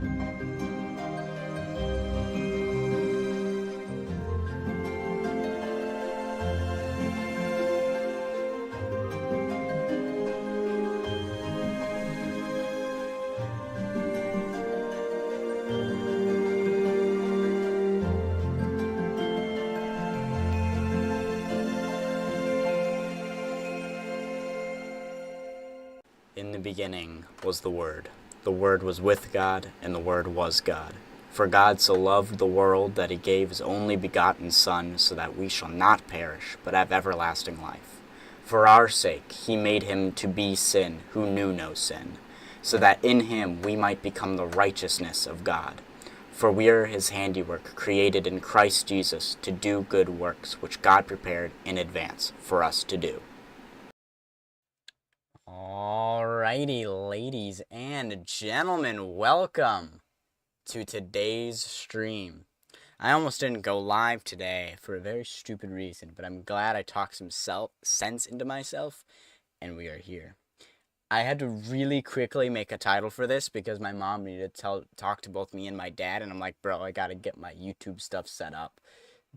In the beginning was the Word. The Word was with God, and the Word was God. For God so loved the world that he gave his only begotten Son, so that we shall not perish, but have everlasting life. For our sake he made him to be sin, who knew no sin, so that in him we might become the righteousness of God. For we are his handiwork, created in Christ Jesus to do good works, which God prepared in advance for us to do. Alrighty, ladies and gentlemen, welcome to today's stream. I almost didn't go live today for a very stupid reason, but I'm glad I talked some sense into myself, and we are here. I had to really quickly make a title for this because my mom needed to talk to both me and my dad, and I'm like, bro, I gotta get my YouTube stuff set up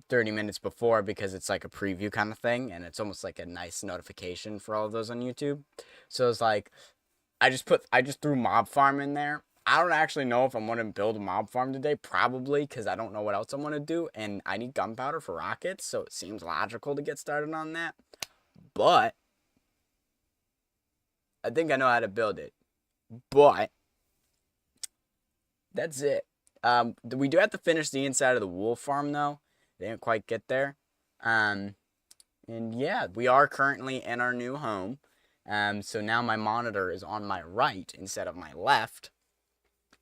30 minutes before because it's like a preview kind of thing, and it's almost like a nice notification for all of those on YouTube. So it's like, I just threw Mob Farm in there. I don't actually know if I'm going to build a Mob Farm today, probably, because I don't know what else I'm going to do, and I need gunpowder for rockets, so it seems logical to get started on that. But I think I know how to build it. But that's it. We do have to finish the inside of the wool farm, though. They didn't quite get there. And yeah, we are currently in our new home. So now my monitor is on my right instead of my left.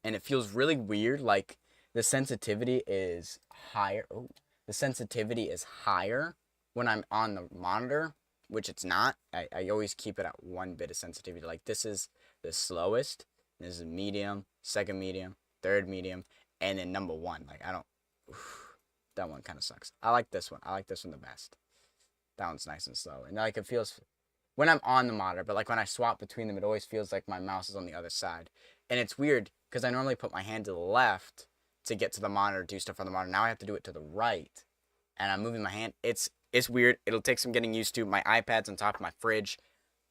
And it feels really weird. Like the sensitivity is higher. Oh, the sensitivity is higher when I'm on the monitor, which it's not. I always keep it at 1 bit of sensitivity. Like this is the slowest. This is medium, second medium, third medium, and then number 1. Like I don't. That one kind of sucks. I like this one. I like this one the best. That one's nice and slow. And like it feels when I'm on the monitor, but like when I swap between them, it always feels like my mouse is on the other side. And it's weird because I normally put my hand to the left to get to the monitor, do stuff on the monitor. Now I have to do it to the right. And I'm moving my hand. It's weird. It'll take some getting used to. My iPad's on top of my fridge.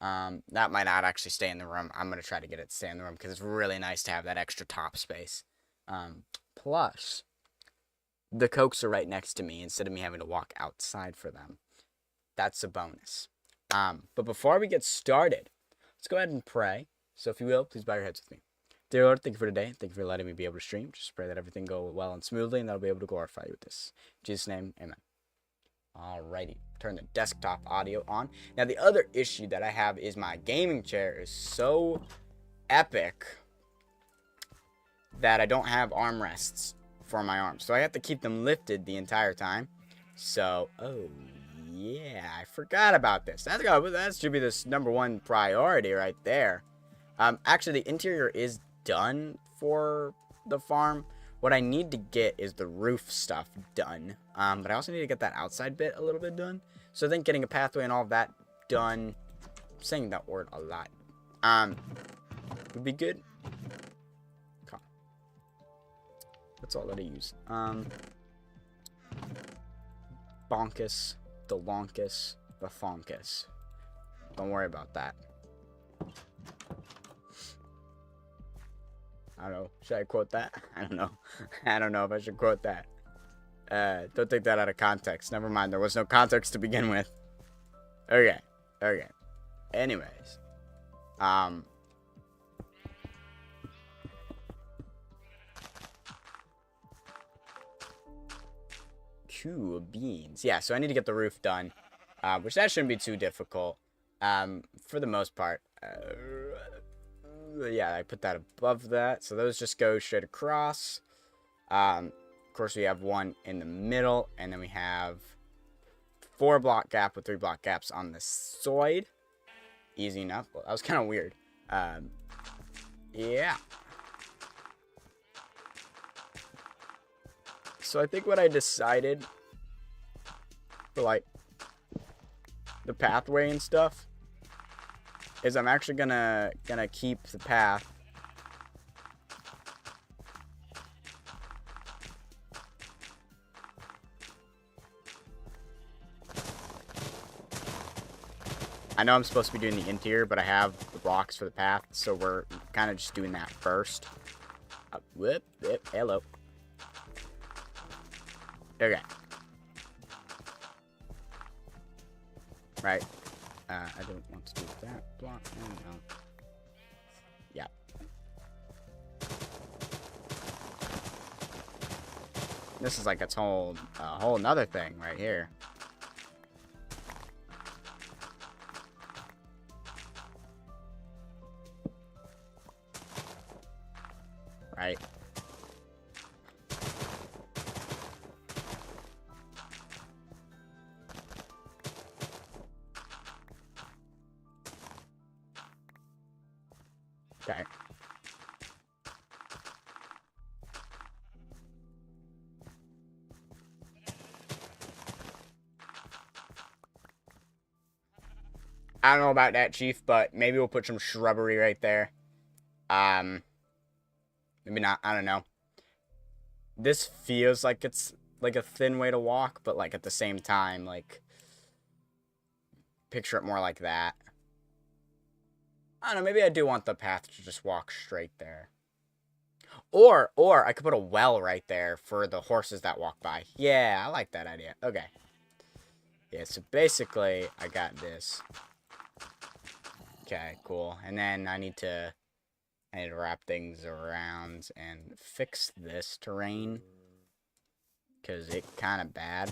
That might not actually stay in the room. I'm going to try to get it to stay in the room because it's really nice to have that extra top space. Plus, the Cokes are right next to me instead of me having to walk outside for them. That's a bonus. But before we get started, let's go ahead and pray. So if you will, please bow your heads with me. Dear Lord, thank you for today. Thank you for letting me be able to stream. Just pray that everything go well and smoothly, and that I'll be able to glorify you with this. In Jesus' name, amen. Alrighty, turn the desktop audio on. Now the other issue that I have is my gaming chair is so epic that I don't have armrests for my arms. So I have to keep them lifted the entire time. So, oh yeah, I forgot about this. That should be this number 1 priority right there. Actually, the interior is done for the farm. What I need to get is the roof stuff done. But I also need to get that outside bit a little bit done. So I think getting a pathway and all of that done, I'm saying that word a lot, would be good. Okay. That's all that I use. Bonkus, the lonkus, the thonkus. Don't worry about that. I don't know. Should I quote that? I don't know. I don't know if I should quote that. Don't take that out of context. Never mind. There was no context to begin with. Okay. Anyways. Cool beans. Yeah, so I need to get the roof done. Which that shouldn't be too difficult. For the most part. Yeah, I put that above that. So those just go straight across. Of course, we have one in the middle. And then we have 4 block gap with 3 block gaps on the side. Easy enough. Well, that was kind of weird. Yeah. So I think what I decided for like the pathway and stuff is I'm actually gonna keep the path I know I'm supposed to be doing the interior, but I have the blocks for the path, so we're kind of just doing that first. Whoop, hello. Okay. Right. I don't want to do that block. No. Yeah. This is like a whole nother thing right here. Right. Okay. I don't know about that, Chief, but maybe we'll put some shrubbery right there. Maybe not. I don't know. This feels like it's like a thin way to walk, but like at the same time, like picture it more like that. I don't know. Maybe I do want the path to just walk straight there. Or I could put a well right there for the horses that walk by. Yeah, I like that idea. Okay. Yeah, so basically, I got this. Okay, cool. And then I need to wrap things around and fix this terrain. Because it's kind of bad.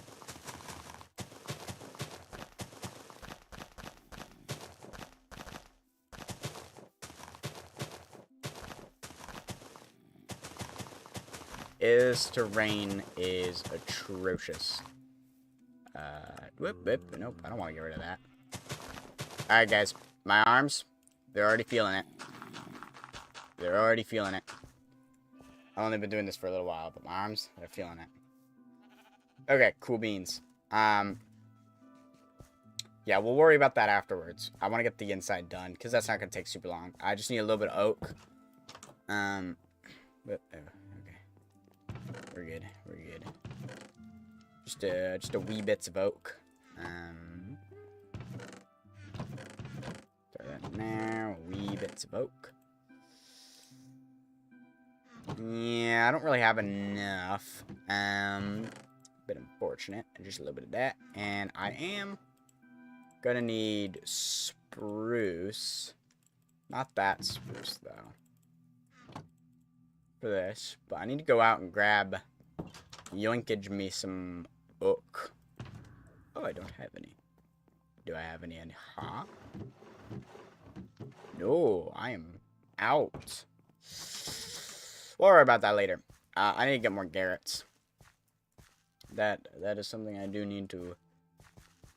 This terrain is atrocious. Nope, I don't want to get rid of that. Alright, guys. My arms, they're already feeling it. They're already feeling it. I've only been doing this for a little while, but my arms, they're feeling it. Okay, cool beans. Yeah, we'll worry about that afterwards. I want to get the inside done, because that's not going to take super long. I just need a little bit of oak. Okay. We're good. Just a wee bits of oak. Throw that in there. Wee bits of oak. Yeah, I don't really have enough. Bit unfortunate. Just a little bit of that. And I am gonna need spruce. Not that spruce, though. For this. But I need to go out and grab... yoinkage me some oak. Oh, I don't have any. Do I have any? Huh? No, I am out. We'll worry about that later. I need to get more Garrett's. That is something I do need to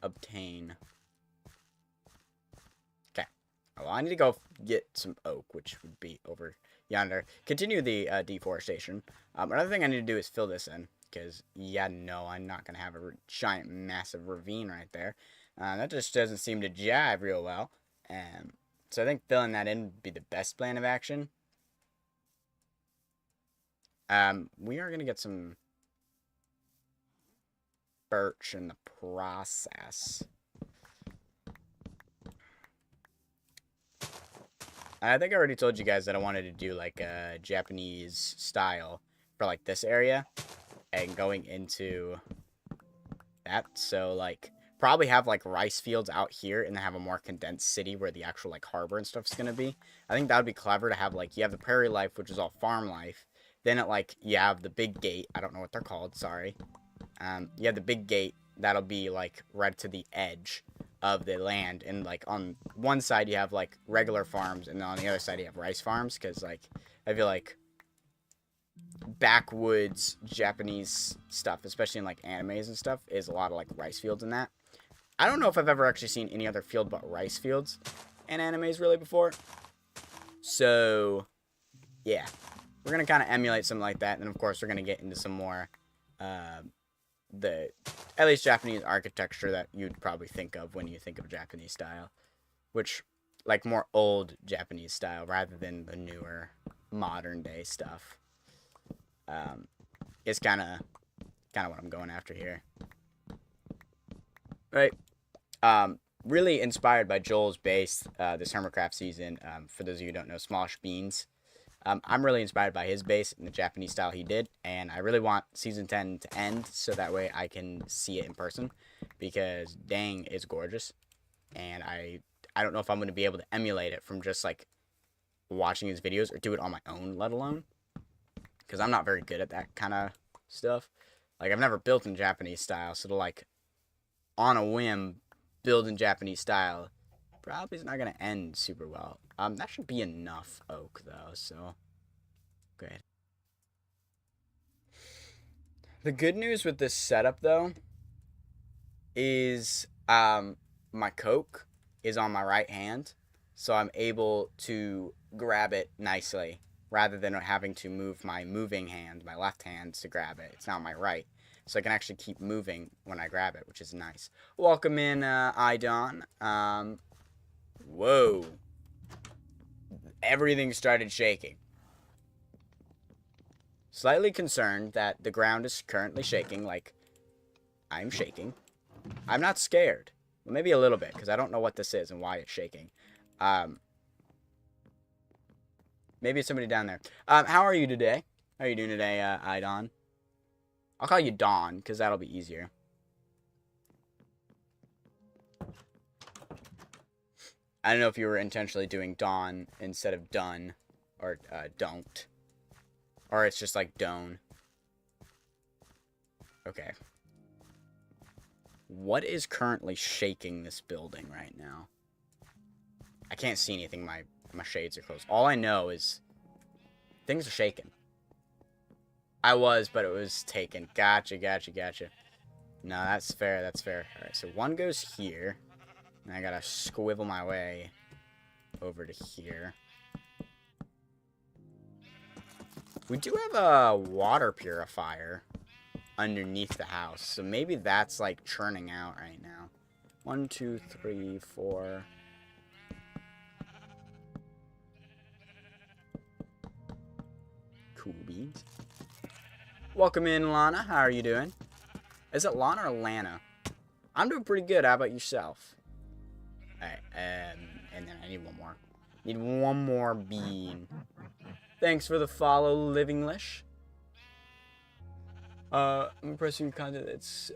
obtain. Okay. Well, I need to go get some oak, which would be over yonder. Continue the deforestation. Another thing I need to do is fill this in. Because, yeah, no, I'm not going to have a giant, massive ravine right there. That just doesn't seem to jive real well. So I think filling that in would be the best plan of action. We are going to get some birch in the process. I think I already told you guys that I wanted to do, like, a Japanese style for, like, this area. And going into that. So, like, probably have, like, rice fields out here and then have a more condensed city where the actual, like, harbor and stuff is going to be. I think that would be clever to have, like, you have the prairie life, which is all farm life. Then, you have the big gate. I don't know what they're called. Sorry. You have the big gate. That'll be, like, right to the edge of the land. And, like, on one side, you have, like, regular farms. And then on the other side, you have rice farms. Because, like, I feel like backwoods Japanese stuff, especially in like animes and stuff, is a lot of like rice fields and that. I don't know if I've ever actually seen any other field but rice fields in animes really before. So yeah, we're gonna kind of emulate something like that, and then of course we're gonna get into some more at least Japanese architecture that you'd probably think of when you think of Japanese style, which like more old Japanese style rather than the newer modern day stuff. It's kind of what I'm going after here. Right. really inspired by Joel's base this Hermitcraft season. For those of you who don't know, Smosh Beans. I'm really inspired by his base and the Japanese style he did, and I really want Season 10 to end so that way I can see it in person, because dang, it's gorgeous, and I don't know if I'm going to be able to emulate it from just, like, watching his videos or do it on my own, let alone, because I'm not very good at that kind of stuff. Like, I've never built in Japanese style, so to, like, on a whim, build in Japanese style probably is not going to end super well. That should be enough oak, though, so good. The good news with this setup, though, is my Coke is on my right hand, so I'm able to grab it nicely rather than having to move my moving hand, my left hand, to grab it. It's now my right, so I can actually keep moving when I grab it, which is nice. Welcome in, Idon. Whoa. Everything started shaking. Slightly concerned that the ground is currently shaking, like I'm shaking. I'm not scared. Well, maybe a little bit, because I don't know what this is and why it's shaking. Maybe it's somebody down there. How are you today? How are you doing today, Idon? I'll call you Dawn, because that'll be easier. I don't know if you were intentionally doing Dawn instead of done, or don't. Or it's just like Doan. Okay. What is currently shaking this building right now? I can't see anything. My shades are closed. All I know is things are shaking. I was, but it was taken. Gotcha. No, that's fair. That's fair. All right, so one goes here. And I gotta squivel my way over to here. We do have a water purifier underneath the house, so maybe that's like churning out right now. 1, 2, 3, 4. Cool beans. Welcome in, Lana. How are you doing? Is it Lana or Lana? I'm doing pretty good. How about yourself? Alright, and then I need one more. Need one more bean. Thanks for the follow, Livinglish. I'm impressing your content. It's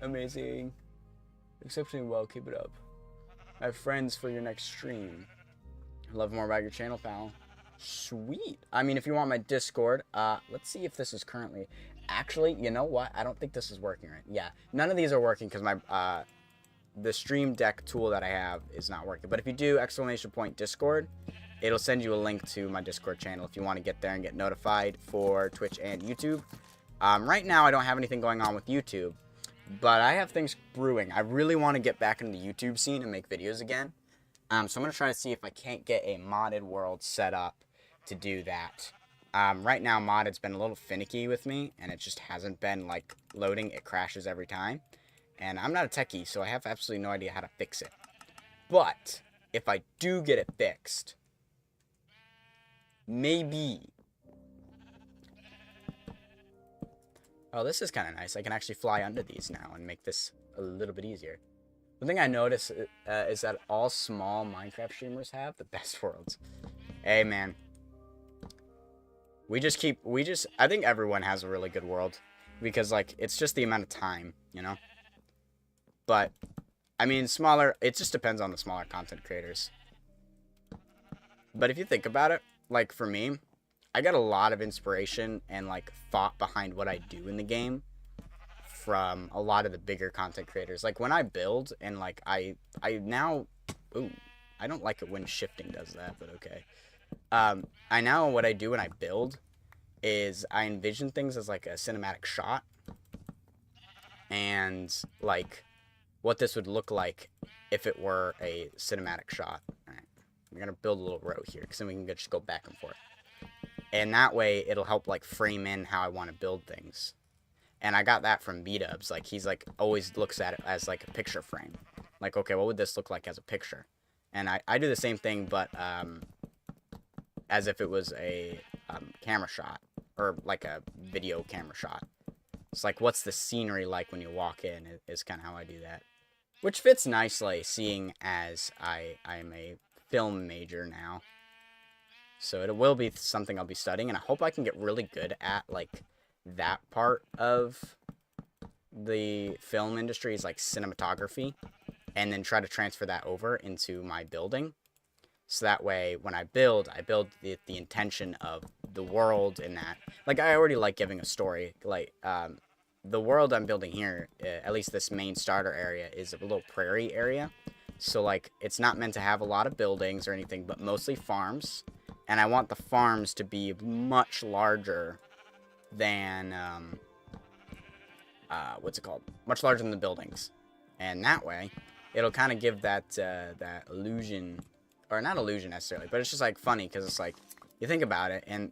amazing. Exceptionally well. Keep it up. I have friends for your next stream. I'd love more about your channel, pal. Sweet. I mean, if you want my Discord, let's see if this is currently... Actually, you know what? I don't think this is working right. Yeah, none of these are working because my, the Stream Deck tool that I have is not working. But if you do ! Discord, it'll send you a link to my Discord channel if you want to get there and get notified for Twitch and YouTube. Right now, I don't have anything going on with YouTube, but I have things brewing. I really want to get back into the YouTube scene and make videos again. So I'm going to try to see if I can't get a modded world set up to do that. Right now, modded's been a little finicky with me, and it just hasn't been, like, loading. It crashes every time. And I'm not a techie, so I have absolutely no idea how to fix it. But if I do get it fixed, maybe... Oh, this is kind of nice. I can actually fly under these now and make this a little bit easier. One thing I notice is that all small Minecraft streamers have the best worlds. Hey, man. I think everyone has a really good world. Because, like, it's just the amount of time, you know? But, I mean, it just depends on the smaller content creators. But if you think about it, like, for me, I get a lot of inspiration and, like, thought behind what I do in the game from a lot of the bigger content creators. Like, when I build, and, like, I now... Ooh, I don't like it when shifting does that, but okay. I know what I do when I build is I envision things as, like, a cinematic shot. And, like, what this would look like if it were a cinematic shot. All right. I'm going to build a little row here, because then we can just go back and forth. And that way, it'll help, like, frame in how I want to build things. And I got that from B-Dubs. Like, he's, like, always looks at it as, like, a picture frame. Like, okay, what would this look like as a picture? And I do the same thing, but, as if it was a camera shot. Or, like, a video camera shot. It's like, what's the scenery like when you walk in, is kind of how I do that. which fits nicely, seeing as I'm a film major now. So it will be something I'll be studying, and I hope I can get really good at, like, that part of the film industry is, like, cinematography, and then try to transfer that over into my building. So that way, when I build the intention of the world in that. Like, I already like giving a story. Like, the world I'm building here, at least this main starter area, is a little prairie area. So, like, it's not meant to have a lot of buildings or anything, but mostly farms. And I want the farms to be much larger than, what's it called? Much larger than the buildings. And that way, it'll kind of give that, that illusion, or not illusion necessarily, but it's just, like, funny, because it's, like, you think about it, and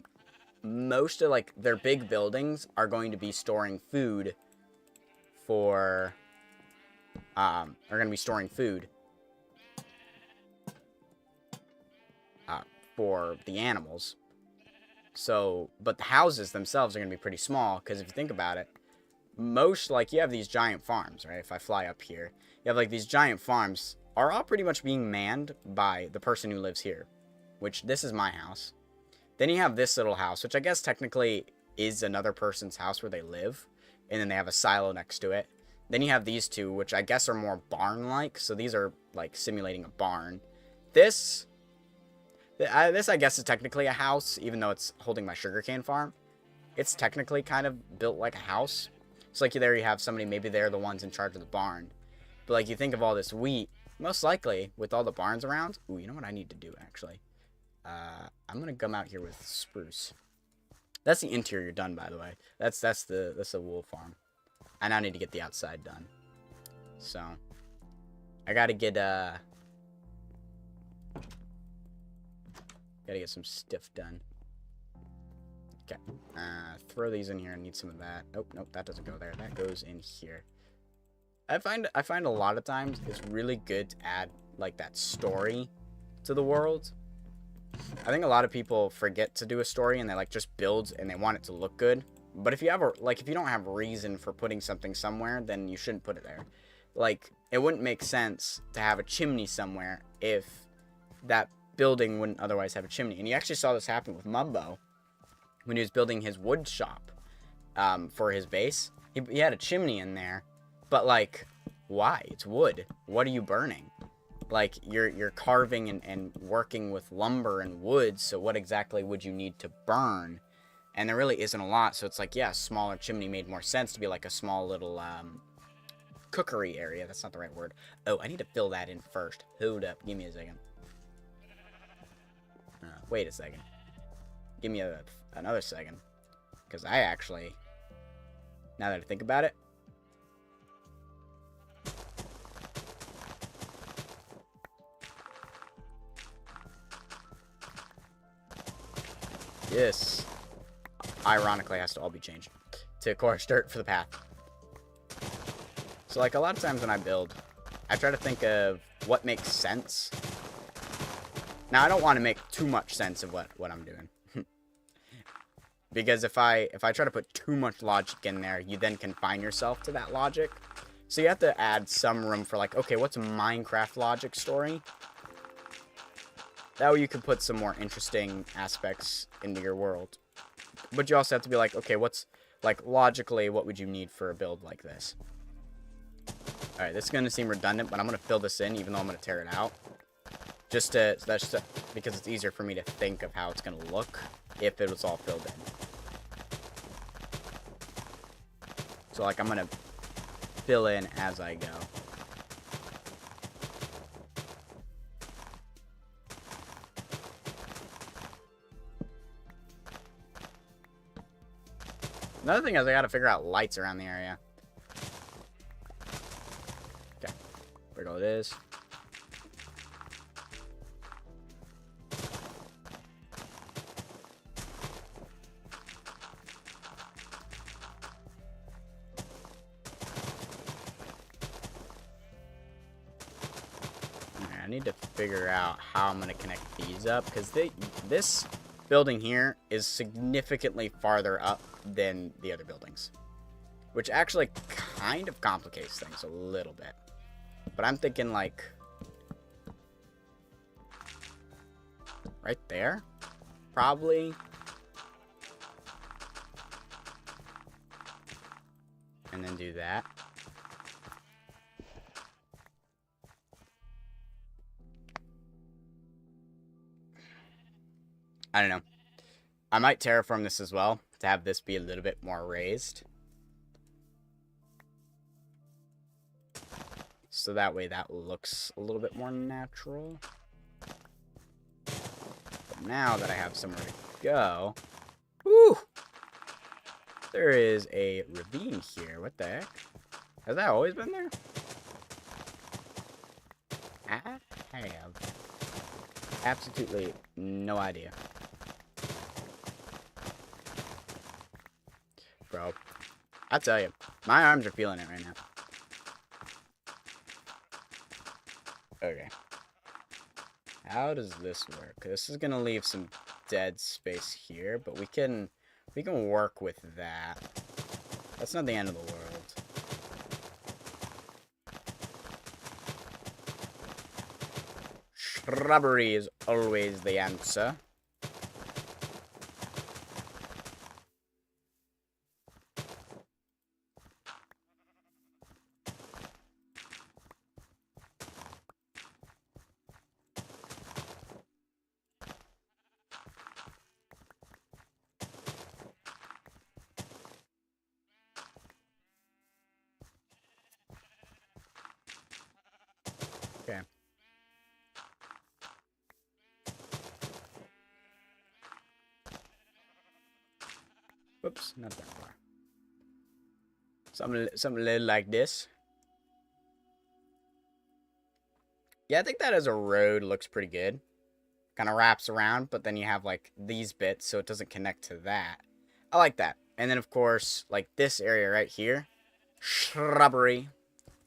most of, like, their big buildings are going to be storing food for, are going to be storing food for the animals. So, but the houses themselves are going to be pretty small, because if you think about it, most, like, you have these giant farms, right? If I fly up here, you have, like, these giant farms are all pretty much being manned by the person who lives here, which this is my house. Then you have this little house, which I guess technically is another person's house where they live, and then they have a silo next to it. Then you have these two, which I guess are more barn-like, so these are, like, simulating a barn. This I guess is technically a house, even though it's holding my sugarcane farm. It's technically kind of built like a house. So, like, there you have somebody, maybe they're the ones in charge of the barn. But, like, you think of all this wheat, most likely, with all the barns around. Ooh, you know what I need to do, actually? I'm gonna come out here with spruce. That's the interior done, by the way. That's the wool farm. I now need to get the outside done. So, I gotta get, some stuff done. Okay. Throw these in here. I need some of that. Oh, nope, that doesn't go there. That goes in here. I find a lot of times it's really good to add, like, that story to the world. I think a lot of people forget to do a story, and they, like, just build and they want it to look good. But if you have if you don't have reason for putting something somewhere, then you shouldn't put it there. Like, it wouldn't make sense to have a chimney somewhere if that building wouldn't otherwise have a chimney. And you actually saw this happen with Mumbo when he was building his wood shop for his base. He had a chimney in there, but, like, why? It's wood. What are you burning? Like, you're carving and working with lumber and wood, so what exactly would you need to burn? And there really isn't a lot, so it's like, yeah, a smaller chimney made more sense to be like a small little cookery area. That's not the right word. Oh, I need to fill that in first. Hold up. Give me a second. Wait a second. Give me another second. Because I actually, now that I think about it, this, ironically, has to all be changed to coarse dirt for the path. So, like, a lot of times when I build, I try to think of what makes sense. Now, I don't want to make too much sense of what I'm doing. Because if I try to put too much logic in there, you then confine yourself to that logic. So you have to add some room for, like, okay, what's a Minecraft logic story? That way you can put some more interesting aspects into your world. But you also have to be like, okay, what's, like, logically, what would you need for a build like this? Alright, this is going to seem redundant, but I'm going to fill this in, even though I'm going to tear it out. Because it's easier for me to think of how it's going to look if it was all filled in. So, like, I'm going to fill in as I go. Another thing is I got to figure out lights around the area. Okay, where go it is. I need to figure out how I'm going to connect these up, because this building here is significantly farther up than the other buildings, which actually kind of complicates things a little bit. But I'm thinking, like, right there? Probably. And then do that. I don't know. I might terraform this as well to have this be a little bit more raised. So that way that looks a little bit more natural. But now that I have somewhere to go... Woo! There is a ravine here. What the heck? Has that always been there? I have absolutely no idea. Bro, I tell you, my arms are feeling it right now. Okay. How does this work? This is gonna leave some dead space here, but we can work with that. That's not the end of the world. Shrubbery is always the answer. Okay. Whoops, not that far. Something a little like this. Yeah, I think that as a road looks pretty good. Kind of wraps around, but then you have like these bits so it doesn't connect to that. I like that. And then of course, like this area right here, shrubbery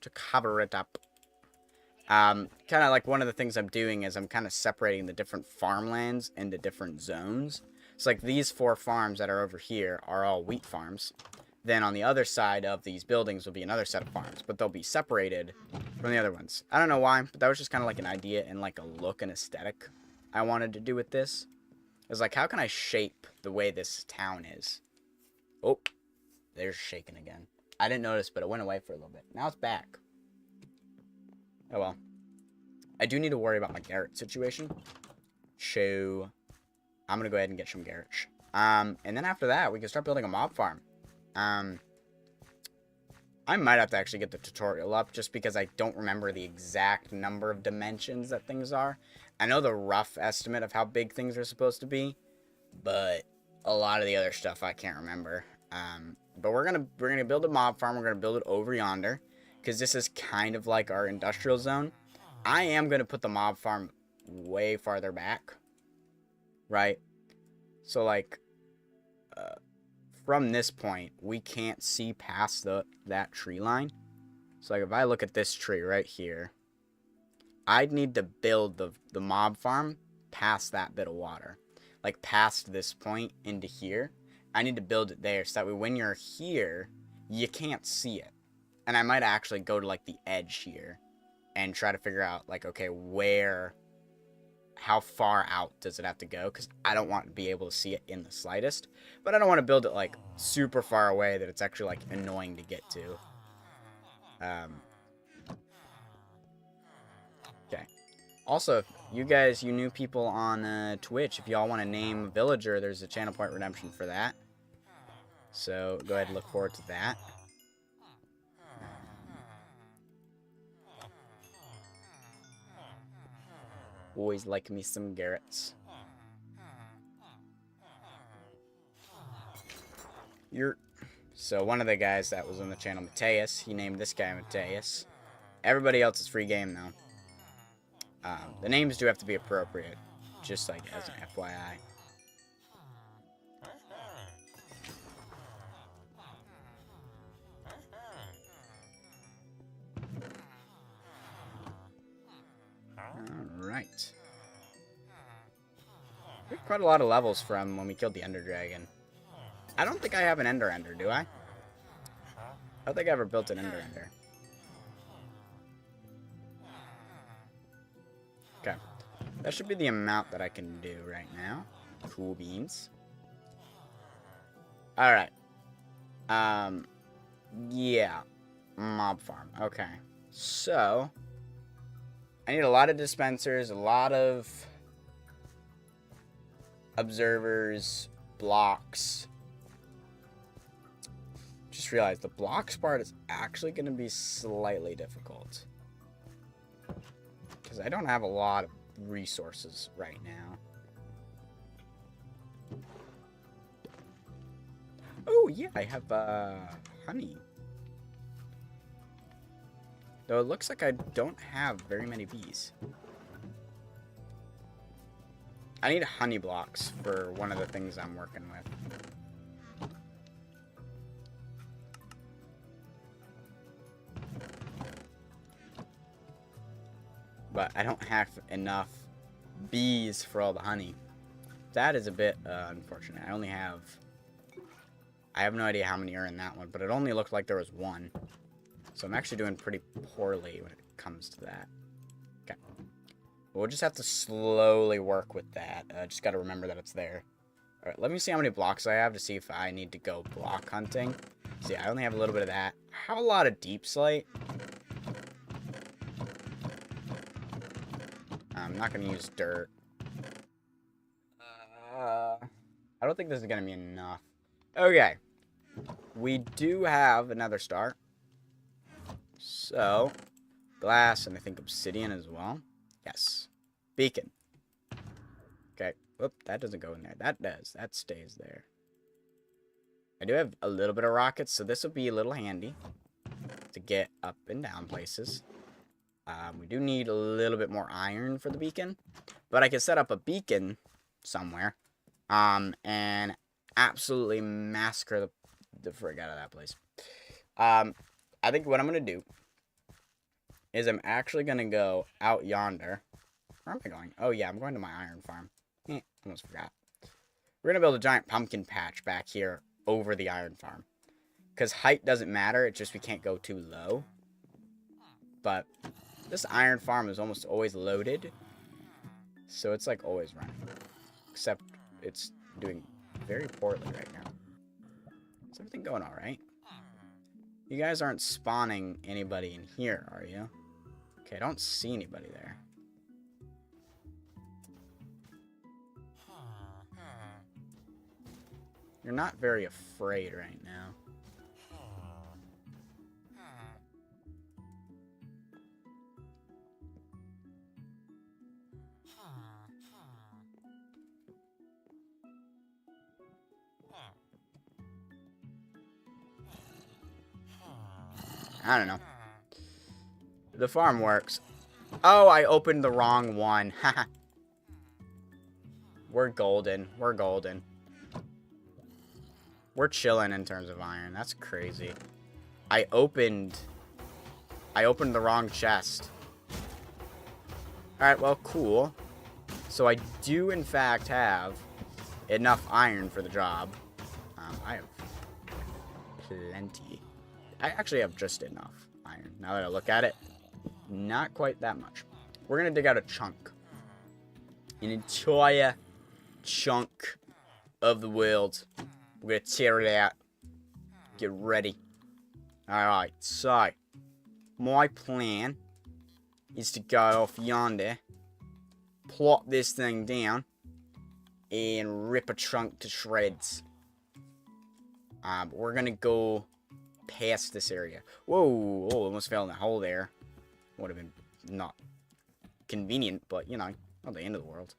to cover it up. Kind of like one of the things I'm doing is I'm kind of separating the different farmlands into different zones. So like these 4 farms that are over here are all wheat farms. Then on the other side of these buildings will be another set of farms, but they'll be separated from the other ones. I don't know why, but that was just kind of like an idea and like a look and aesthetic I wanted to do with this. It was like, how can I shape the way this town is? Oh, there's shaking again. I didn't notice, but it went away for a little bit. Now it's back. Oh well. I do need to worry about my Garrett situation. So, I'm going to go ahead and get some Garrett. And then after that, we can start building a mob farm. I might have to actually get the tutorial up just because I don't remember the exact number of dimensions that things are. I know the rough estimate of how big things are supposed to be, but a lot of the other stuff I can't remember. But we're gonna build a mob farm. We're gonna build it over yonder because this is kind of like our industrial zone. I am gonna put the mob farm way farther back, right? So like, from this point, we can't see past that tree line. So like if I look at this tree right here, I'd need to build the mob farm past that bit of water. Like past this point into here. I need to build it there so that way when you're here, you can't see it. And I might actually go to like the edge here and try to figure out like, okay, how far out does it have to go? Because I don't want to be able to see it in the slightest. But I don't want to build it like super far away that it's actually like annoying to get to. Okay. Also, if you new people on Twitch, if y'all want to name a villager, there's a channel point redemption for that. So go ahead and look forward to that. Always like me some Garretts. So one of the guys that was on the channel, Mateus, he named this guy Mateus. Everybody else is free game though. The names do have to be appropriate, just like as an FYI. Alright. We have quite a lot of levels from when we killed the Ender Dragon. I don't think I have an Ender, do I? I don't think I ever built an Ender. That should be the amount that I can do right now. Cool beans. Alright. Yeah. Mob farm. Okay. So, I need a lot of dispensers, a lot of observers, blocks. Just realized the blocks part is actually going to be slightly difficult. Because I don't have a lot of resources right now. Oh, yeah, I have, honey. Though it looks like I don't have very many bees. I need honey blocks for one of the things I'm working with. But I don't have enough bees for all the honey. That is a bit unfortunate. I have no idea how many are in that one, but it only looked like there was one. So I'm actually doing pretty poorly when it comes to that. Okay. We'll just have to slowly work with that. Just got to remember that it's there. Alright, let me see how many blocks I have to see if I need to go block hunting. See, I only have a little bit of that. I have a lot of deep slate. I'm not going to use dirt. I don't think this is going to be enough. Okay. We do have another star. So, glass and I think obsidian as well. Yes. Beacon. Okay. Whoop, that doesn't go in there. That does. That stays there. I do have a little bit of rockets, so this will be a little handy to get up and down places. We do need a little bit more iron for the beacon, but I can set up a beacon somewhere, and absolutely massacre the frig out of that place. I think what I'm going to do is I'm actually going to go out yonder. Where am I going? Oh, yeah, I'm going to my iron farm. Almost forgot. We're going to build a giant pumpkin patch back here over the iron farm. Because height doesn't matter. It's just we can't go too low. But this iron farm is almost always loaded. So it's like always running. Except it's doing very poorly right now. Is everything going alright? You guys aren't spawning anybody in here, are you? Okay, I don't see anybody there. You're not very afraid right now. I don't know. The farm works. Oh, I opened the wrong one. Haha. We're golden. We're golden. We're chilling in terms of iron. That's crazy. I opened the wrong chest. Alright, well, cool. So I do, in fact, have enough iron for the job. I have plenty. I actually have just enough iron. Now that I look at it, not quite that much. We're going to dig out a chunk. An entire chunk of the world. We're going to tear it out. Get ready. Alright, so my plan is to go off yonder, plop this thing down, and rip a chunk to shreds. We're going to go past this area. Whoa, oh, almost fell in the hole there. Would have been not convenient, but, you know, not the end of the world.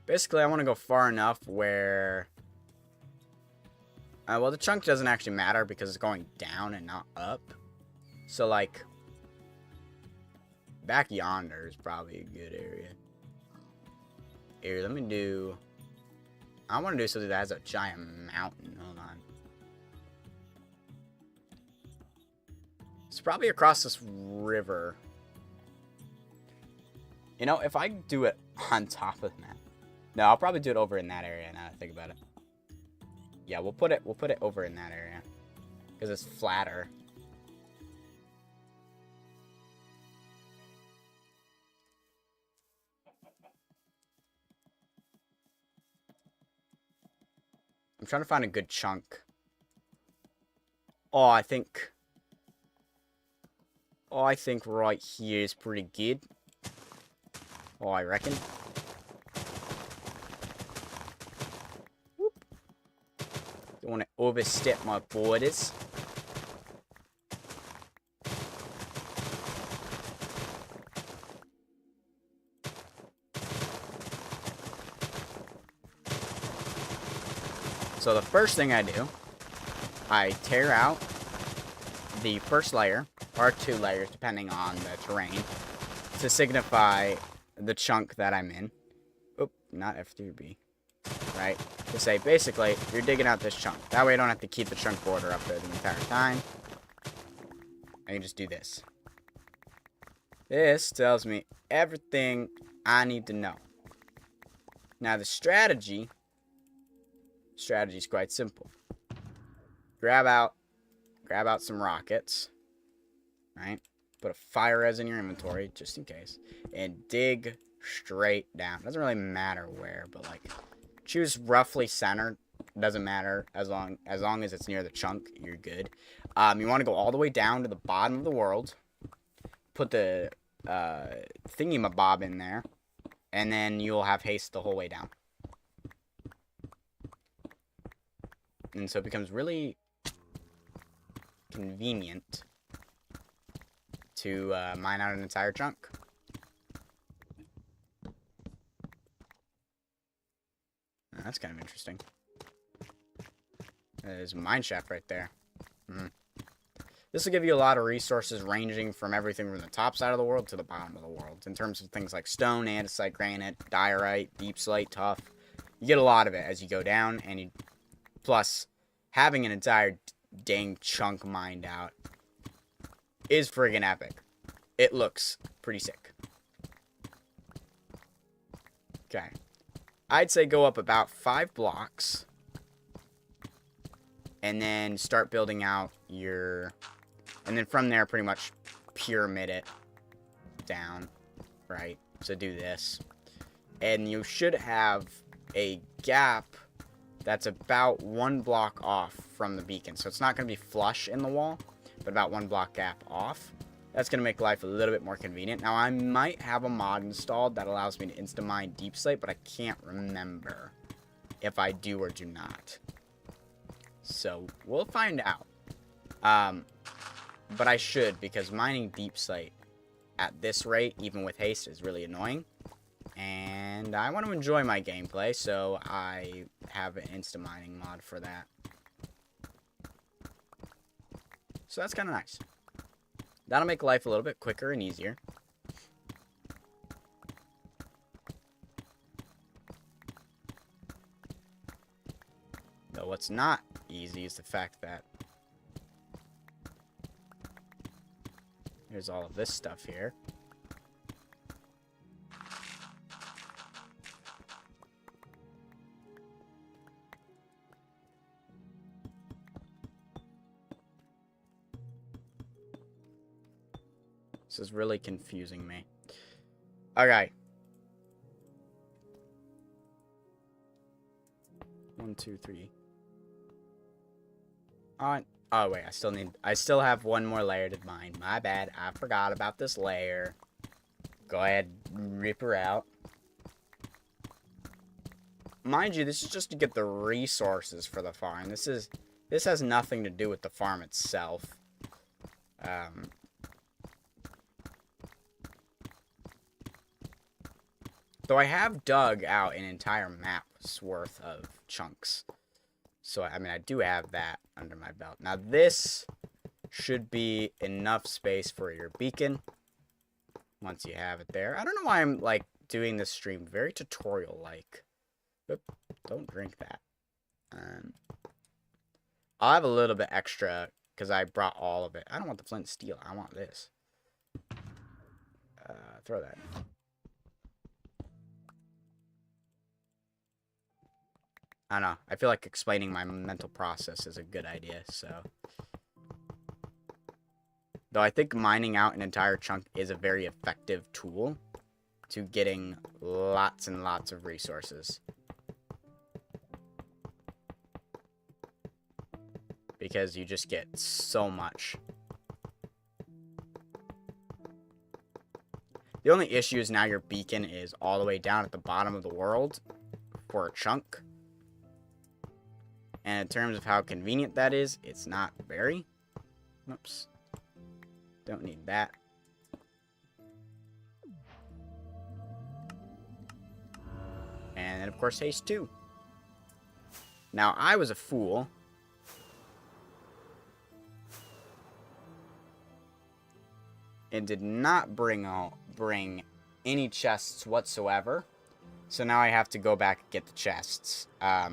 Basically, I want to go far enough where... well, the chunk doesn't actually matter because it's going down and not up. So, like, back yonder is probably a good area. Here, let me do... I want to do something that has a giant mountain. Hold on. It's probably across this river. You know, if I do it on top of that... No, I'll probably do it over in that area now that I think about it. Yeah, we'll put it over in that area. Because it's flatter. trying to find a good chunk. Oh, I think right here is pretty good. Oh, I reckon. Whoop. Don't want to overstep my borders. So the first thing I do, I tear out the first layer, or 2 layers depending on the terrain, to signify the chunk that I'm in. Oop, not F3B. Right? To say, basically, you're digging out this chunk. That way I don't have to keep the chunk border up there the entire time. I can just do this. This tells me everything I need to know. Now the strategy is quite simple. Grab out some rockets, right? Put a fire res in your inventory just in case, and dig straight down. Doesn't really matter where, but like choose roughly centered. Doesn't matter as long as it's near the chunk. You're good. You want to go all the way down to the bottom of the world. Put the thingy-mabob in there, and then you'll have haste the whole way down. And so it becomes really convenient to mine out an entire chunk. That's kind of interesting. There's a mine shaft right there. This will give you a lot of resources ranging from everything from the top side of the world to the bottom of the world. In terms of things like stone, andesite, granite, diorite, deep slate, tuff. You get a lot of it as you go down, and plus, having an entire dang chunk mined out is friggin' epic. It looks pretty sick. Okay. I'd say go up about 5 blocks. And then start building out your... And then from there, pretty much pyramid it down. Right? So do this. And you should have a gap that's about 1 block off from the beacon. So it's not going to be flush in the wall, but about 1 block gap off. That's going to make life a little bit more convenient. Now, I might have a mod installed that allows me to insta-mine deep slate, but I can't remember if I do or do not. So, we'll find out. But I should, because mining deep slate at this rate, even with haste, is really annoying. And I want to enjoy my gameplay, so I have an insta-mining mod for that. So that's kind of nice. That'll make life a little bit quicker and easier. Though what's not easy is the fact that there's all of this stuff here. This is really confusing me. Okay. 1, 2, 3. Oh wait, I still have 1 more layer to mine. My bad. I forgot about this layer. Go ahead, rip her out. Mind you, this is just to get the resources for the farm. This has nothing to do with the farm itself. Though I have dug out an entire map's worth of chunks. So, I mean, I do have that under my belt. Now, this should be enough space for your beacon. Once you have it there. I don't know why I'm, like, doing this stream very tutorial-like. Don't drink that. I'll have a little bit extra, because I brought all of it. I don't want the flint and steel. I want this. Throw that. I don't know. I feel like explaining my mental process is a good idea, so. Though I think mining out an entire chunk is a very effective tool to getting lots and lots of resources. because you just get so much. The only issue is now your beacon is all the way down at the bottom of the world for a chunk. And in terms of how convenient that is, it's not very. Oops. Don't need that. And then, of course, haste 2. Now, I was a fool. And did not bring any chests whatsoever. So now I have to go back and get the chests. I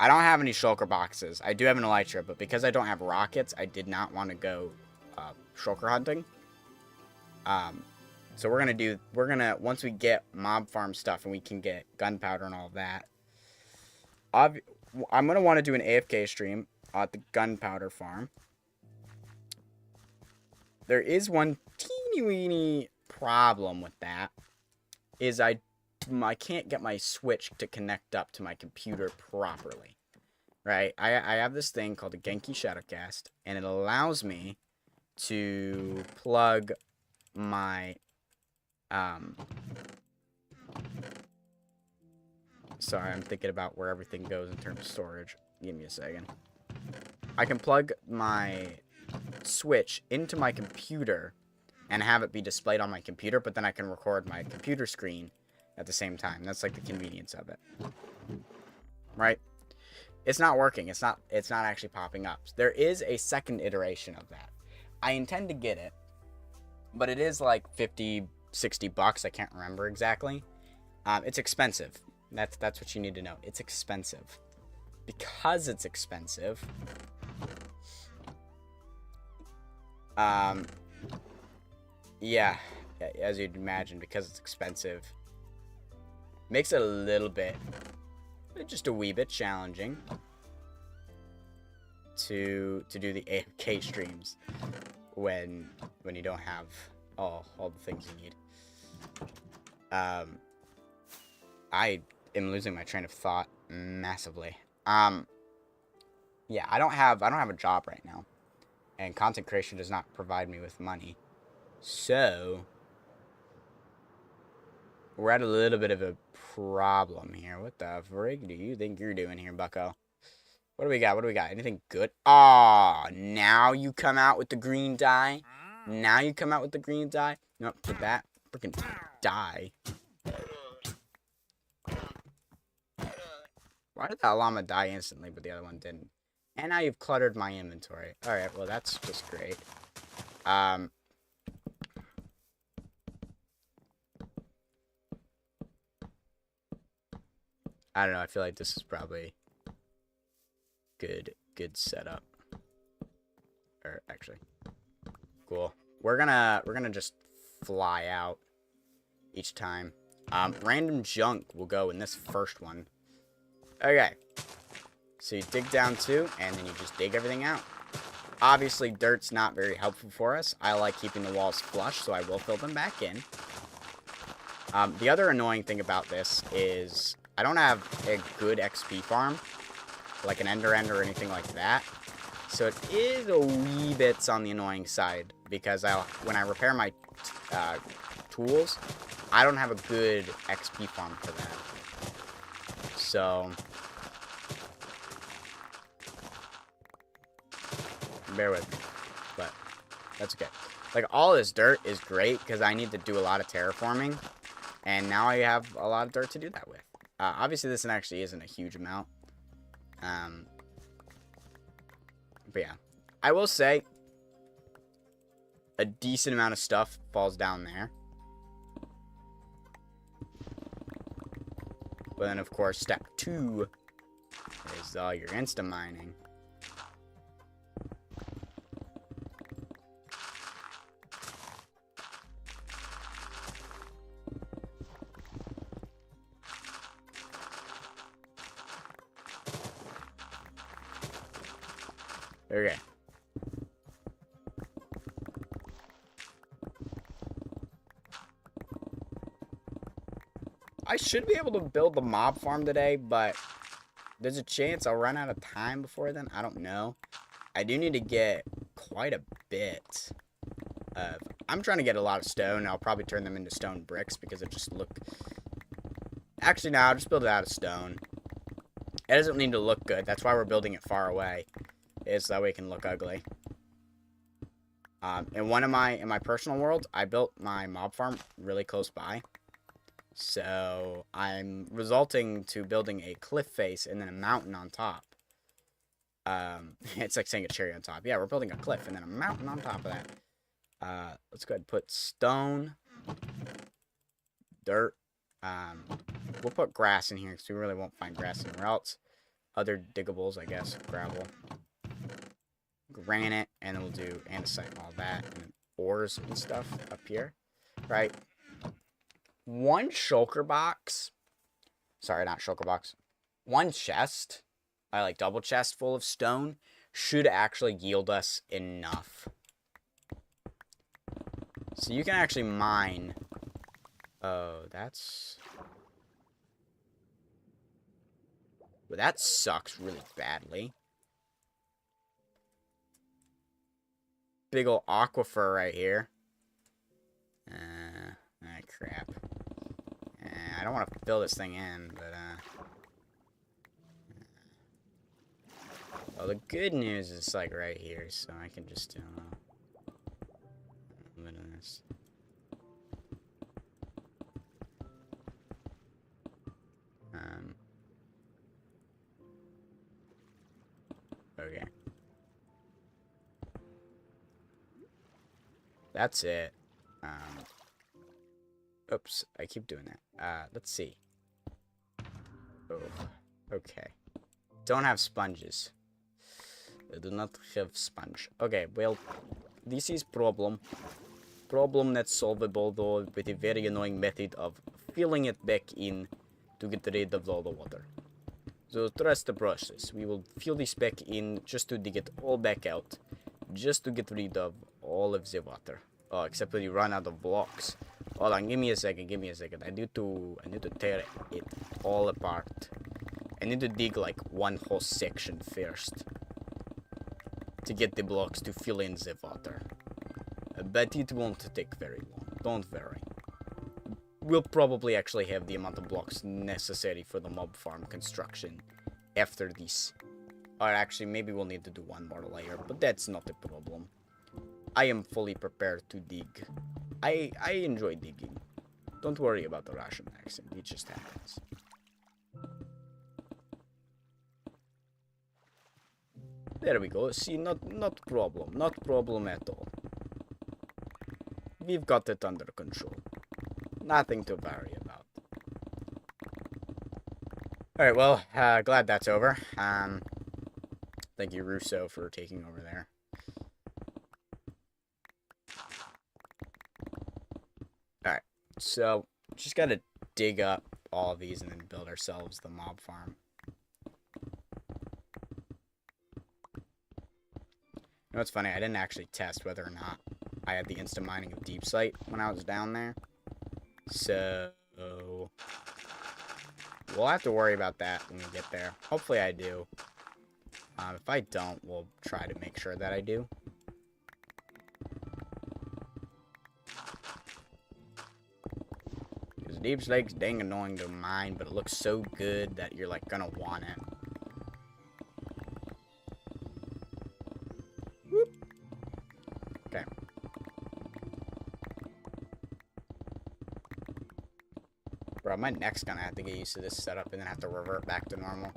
don't have any shulker boxes. I do have an elytra, but because I don't have rockets, I did not want to go shulker hunting. So we're gonna once we get mob farm stuff and we can get gunpowder and all of that. I'm gonna want to do an AFK stream at the gunpowder farm. There is one teeny weeny problem with that. Is I can't get my Switch to connect up to my computer properly. Right? I have this thing called a Genki Shadowcast, and it allows me to plug my sorry, I'm thinking about where everything goes in terms of storage. Give me a second. I can plug my Switch into my computer and have it be displayed on my computer, but then I can record my computer screen at the same time. That's like the convenience of it. Right? It's not working. It's not actually popping up. There is a second iteration of that. I intend to get it, but it is like 50, 60 bucks. I can't remember exactly. It's expensive. That's what you need to know. It's expensive. Because it's expensive, yeah, as you'd imagine, because it's expensive, makes it a little bit, just a wee bit challenging to do the AFK streams when you don't have all the things you need. I am losing my train of thought massively. Yeah, I don't have a job right now, and content creation does not provide me with money, so we're at a little bit of a problem here. What the frig do you think you're doing here, bucko? What do we got? What do we got? Anything good? Ah, now you come out with the green dye. Now you come out with the green dye. Nope, did that freaking die? Why did that llama die instantly, but the other one didn't? And now you've cluttered my inventory. Alright, well, that's just great. I don't know, I feel like this is probably good setup. Or, actually. Cool. We're gonna just fly out each time. Random junk will go in this first one. Okay. So you dig down 2, and then you just dig everything out. Obviously, dirt's not very helpful for us. I like keeping the walls flush, so I will fill them back in. The other annoying thing about this is I don't have a good XP farm, like an Ender End or anything like that. So it is a wee bit on the annoying side, because when I repair my tools, I don't have a good XP farm for that. So bear with me, but that's okay. Like, all this dirt is great because I need to do a lot of terraforming, and now I have a lot of dirt to do that with. Obviously, this actually isn't a huge amount. But yeah, I will say a decent amount of stuff falls down there. But then, of course, step 2 is all your insta mining. Okay. I should be able to build the mob farm today, but there's a chance I'll run out of time before then. I don't know. I do need to get quite a bit of... I'm trying to get a lot of stone. I'll probably turn them into stone bricks because it just look... Actually, no, I'll just build it out of stone. It doesn't need to look good. That's why we're building it far away. Is that way it can look ugly. In my personal world, I built my mob farm really close by. So I'm resulting to building a cliff face and then a mountain on top. It's like saying a cherry on top. Yeah, we're building a cliff and then a mountain on top of that. Let's go ahead and put stone, dirt. We'll put grass in here because we really won't find grass anywhere else. Other diggables, I guess, gravel, granite, and then we'll do andesite and all that, and then ores and stuff up here, right? One shulker box, sorry, not shulker box, one chest, like double chest full of stone, should actually yield us enough. So you can actually mine. Oh, that's... Well, that sucks really badly. Big ol' aquifer right here. Crap. I don't want to fill this thing in, but, well, the good news is, like, right here, so I can just do a bit of this. Okay. That's it. Oops, I keep doing that. Let's see. Oh, okay. Don't have sponges. I do not have sponge. Okay, well, this is problem. Problem that's solvable, though, with a very annoying method of filling it back in to get rid of all the water. So trust the process. We will fill this back in just to dig it all back out. Just to get rid of all of the water. Oh, except when you run out of blocks. Hold on, give me a second. I need to tear it all apart. I need to dig like one whole section first. To get the blocks to fill in the water. But it won't take very long. Don't worry. We'll probably actually have the amount of blocks necessary for the mob farm construction after this. Or actually, maybe we'll need to do one more layer, but that's not a problem. I am fully prepared to dig. I enjoy digging. Don't worry about the Russian accent, it just happens. There we go. See, not problem at all. We've got it under control. Nothing to worry about. Alright, well, glad that's over. Thank you, Russo, for taking over there. Alright, so, just gotta dig up all of these and then build ourselves the mob farm. You know what's funny? I didn't actually test whether or not I had the instant mining of Deep Sight when I was down there. So, we'll have to worry about that when we get there. Hopefully I do. If I don't, we'll try to make sure that I do. Because Deep Sight's dang annoying to mine, but it looks so good that you're like gonna want it. Whoop. Okay. Bro, my neck's gonna have to get used to this setup and then have to revert back to normal.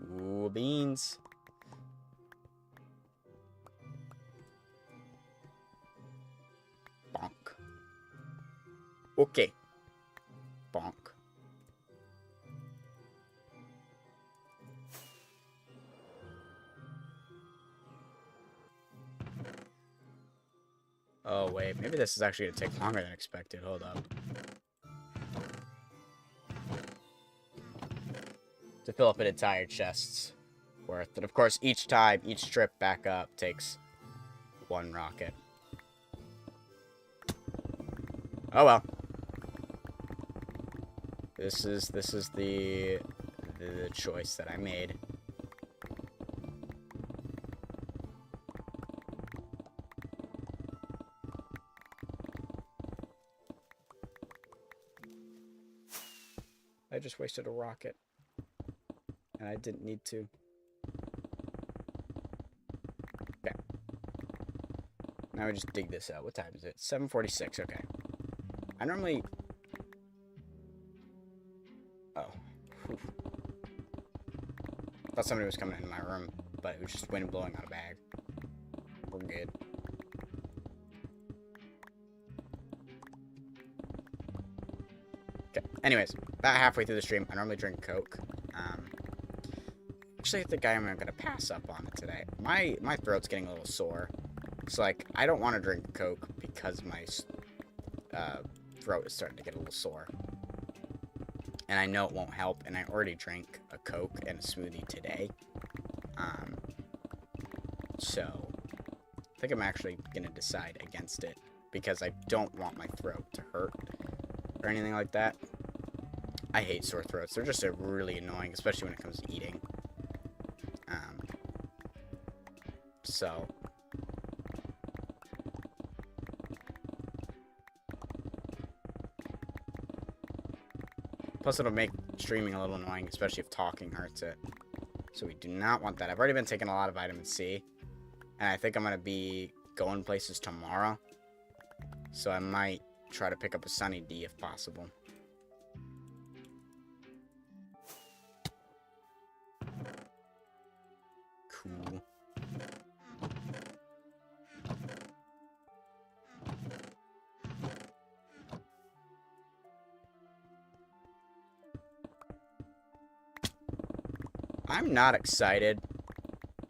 Cool beans. Bonk. Okay. Bonk. Oh, wait. Maybe this is actually going to take longer than expected. Hold up. To fill up an entire chest's worth. And of course, each time, each trip back up takes one rocket. Oh, well. This is the choice that I made. I just wasted a rocket. And I didn't need to. Okay. Now we just dig this out. What time is it? 7:46. Okay. I normally... Oh. Whew. Thought somebody was coming in my room, but it was just wind blowing out a bag. We're good. Okay. Anyways, about halfway through the stream, I normally drink Coke. Actually, I think I'm gonna pass up on it today. My throat's getting a little sore. It's like, I don't want to drink Coke because my throat is starting to get a little sore. And I know it won't help, and I already drank a Coke and a smoothie today. So, I think I'm actually gonna decide against it because I don't want my throat to hurt or anything like that. I hate sore throats. They're just really annoying, especially when it comes to eating. So... Plus, it'll make streaming a little annoying, especially if talking hurts it. So we do not want that. I've already been taking a lot of vitamin C. And I think I'm going to be going places tomorrow. So I might try to pick up a Sunny D if possible. Cool. I'm not excited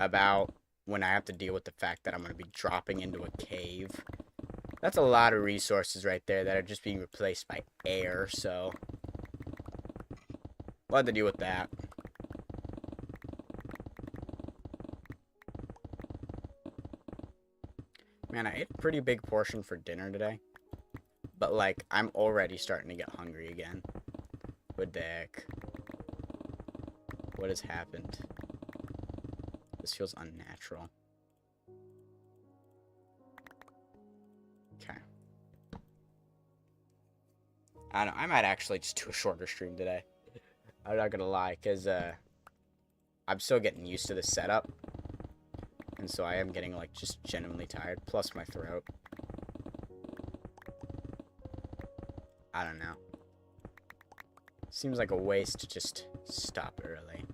about when I have to deal with the fact that I'm going to be dropping into a cave. That's a lot of resources right there that are just being replaced by air, so we'll have to deal with that. Man, I ate a pretty big portion for dinner today. But, like, I'm already starting to get hungry again. What the heck? What has happened? This feels unnatural. Okay. I don't know. I might actually just do a shorter stream today. I'm not gonna lie, because I'm still getting used to the setup. And so I am getting, like, just genuinely tired. Plus my throat. I don't know. Seems like a waste to just stop early.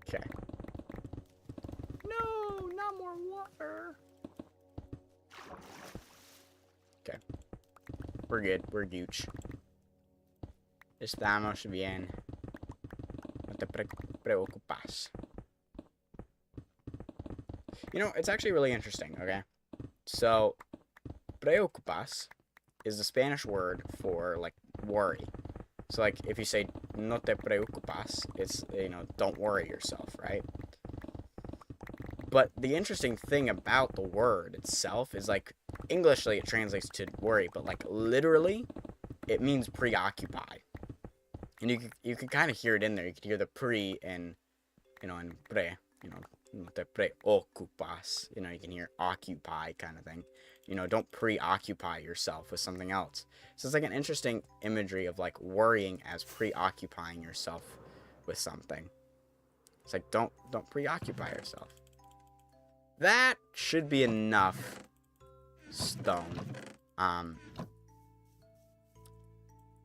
Okay. No, not more water. Okay. We're good. We're gooch. Estamos bien. No te preocupas. You know, it's actually really interesting, okay? So, preocupas is the Spanish word for, like, worry. So, like, if you say, no te preocupas, it's, you know, don't worry yourself, right? But the interesting thing about the word itself is, like, Englishly it translates to worry, but, like, literally, it means preoccupy. And you can kind of hear it in there. You can hear the pre and, you know, and pre, you know, no te preocupas. You know, you can hear occupy kind of thing. You know, don't preoccupy yourself with something else. So it's like an interesting imagery of like worrying as preoccupying yourself with something. It's like don't preoccupy yourself. That should be enough stone.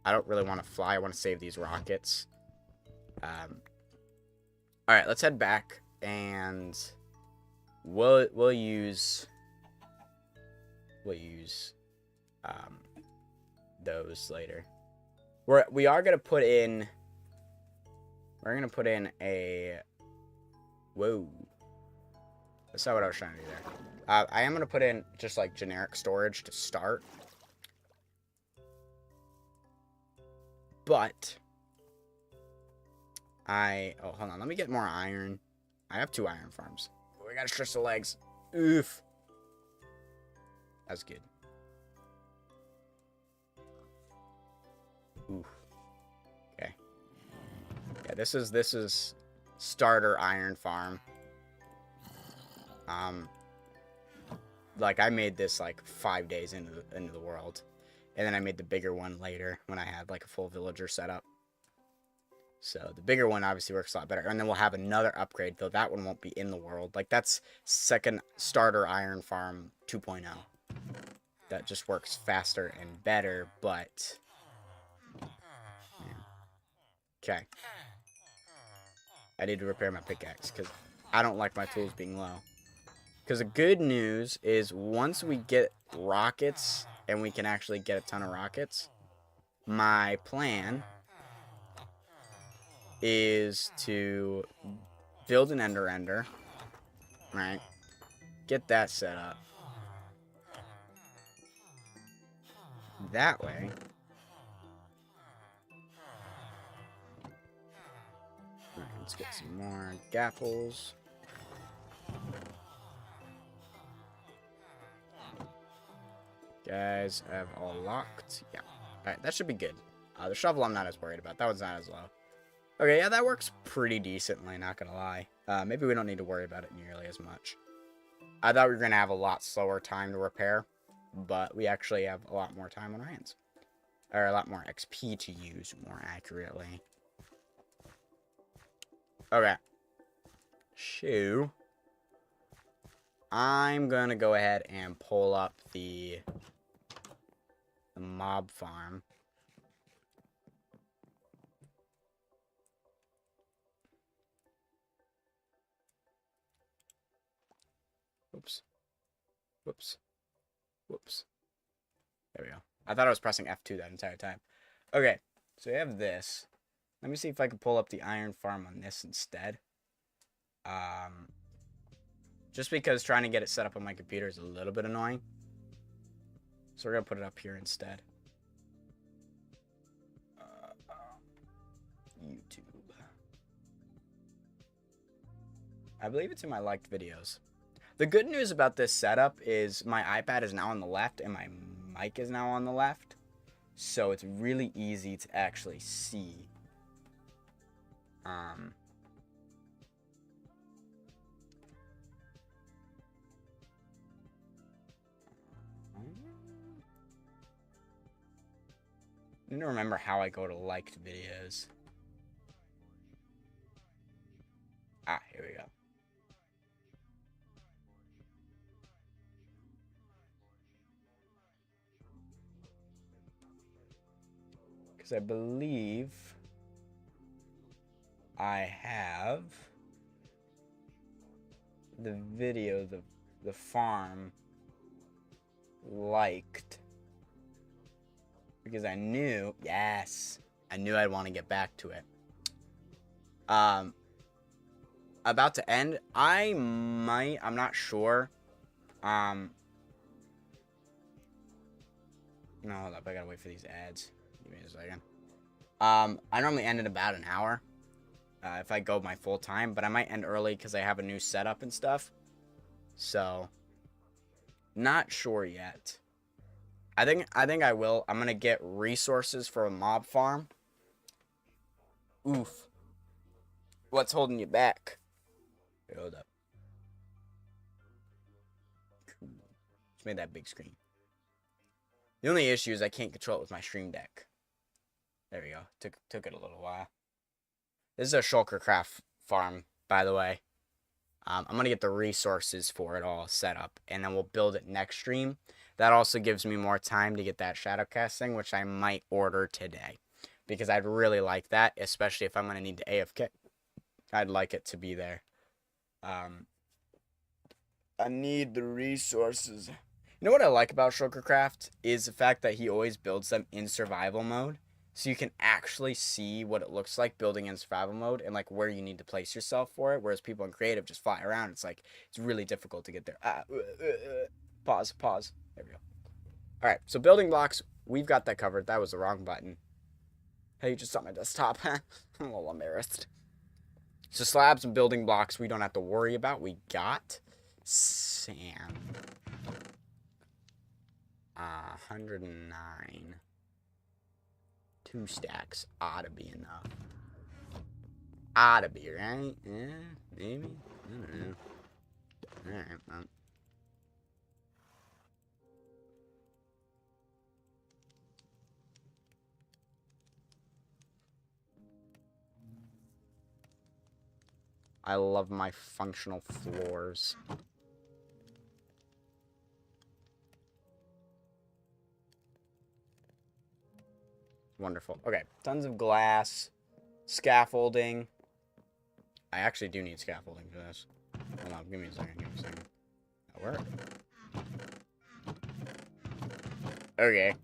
I don't really want to fly. I want to save these rockets. Alright, let's head back. And we'll use those later. We're gonna put in a whoa. That's not what I was trying to do there. I am gonna put in just like generic storage to start. But oh, hold on, let me get more iron. I have 2 iron farms. We gotta stretch the legs. Oof. That's good. Oof. Okay. Yeah, this is starter iron farm. Like I made this like 5 days into the world, and then I made the bigger one later when I had like a full villager set up. So the bigger one obviously works a lot better, and then we'll have another upgrade, though that one won't be in the world. Like that's second starter iron farm 2.0. That just works faster and better, but okay. I need to repair my pickaxe because I don't like my tools being low. Because the good news is once we get rockets and we can actually get a ton of rockets, my plan is to build an ender, right? Get that set up. That way. Alright, let's get some more gapples. Guys, I have all locked. Yeah. Alright, that should be good. The shovel I'm not as worried about. That one's not as low. Okay, yeah, that works pretty decently, not gonna lie. Maybe we don't need to worry about it nearly as much. I thought we were gonna have a lot slower time to repair, but we actually have a lot more time on our hands. Or a lot more XP to use, more accurately. Okay. Shoo. I'm gonna go ahead and pull up the mob farm. Whoops. Whoops. Whoops. There we go. I thought I was pressing F2 that entire time. Okay, so we have this. Let me see if I can pull up the iron farm on this instead. Just because trying to get it set up on my computer is a little bit annoying. So we're going to put it up here instead. YouTube. I believe it's in my liked videos. The good news about this setup is my iPad is now on the left and my mic is now on the left. So it's really easy to actually see. I need to remember how I go to liked videos. Ah, here we go. Because I believe I have the video, the farm liked. Because I knew, yes, I knew I'd want to get back to it. About to end, I'm not sure. No, hold up, I gotta wait for these ads. Give me a second. I normally end in about an hour. If I go my full time, but I might end early because I have a new setup and stuff. So, not sure yet. I think I will. I'm gonna get resources for a mob farm. Oof. What's holding you back? Hold up. Just made that big screen. The only issue is I can't control it with my stream deck. There we go. Took it a little while. This is a Shulkercraft farm, by the way. I'm going to get the resources for it all set up, and then we'll build it next stream. That also gives me more time to get that shadow casting, which I might order today. Because I'd really like that, especially if I'm going to need to AFK. I'd like it to be there. I need the resources. You know what I like about Shulkercraft is the fact that he always builds them in survival mode. So you can actually see what it looks like building in survival mode and like where you need to place yourself for it. Whereas people in creative just fly around. It's like, it's really difficult to get there. Pause. There we go. All right, so building blocks, we've got that covered. That was the wrong button. Hey, you just saw my desktop. I'm a little embarrassed. So slabs and building blocks we don't have to worry about. We got. sand. 109. 2 stacks ought to be enough. Ought to be, right? Yeah, maybe. I don't know. Alright, well. I love my functional floors. Wonderful. Okay, tons of glass, scaffolding. I actually do need scaffolding for this. Hold on, give me a second. That work? Okay.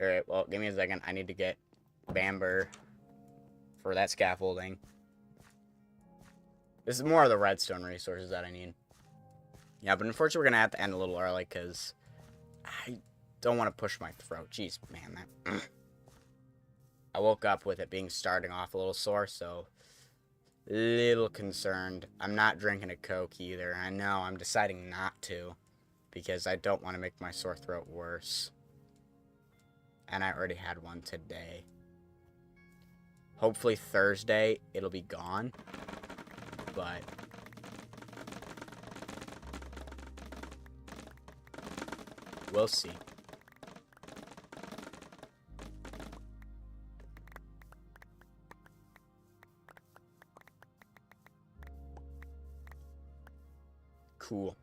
Alright, well, give me a second. I need to get Bamber for that scaffolding. This is more of the redstone resources that I need. Yeah, but unfortunately we're going to have to end a little early because I don't want to push my throat. Jeez, man, that... I woke up with it being starting off a little sore, so... little concerned. I'm not drinking a Coke either. I know, I'm deciding not to. Because I don't want to make my sore throat worse. And I already had one today. Hopefully Thursday it'll be gone. But... we'll see. Cool.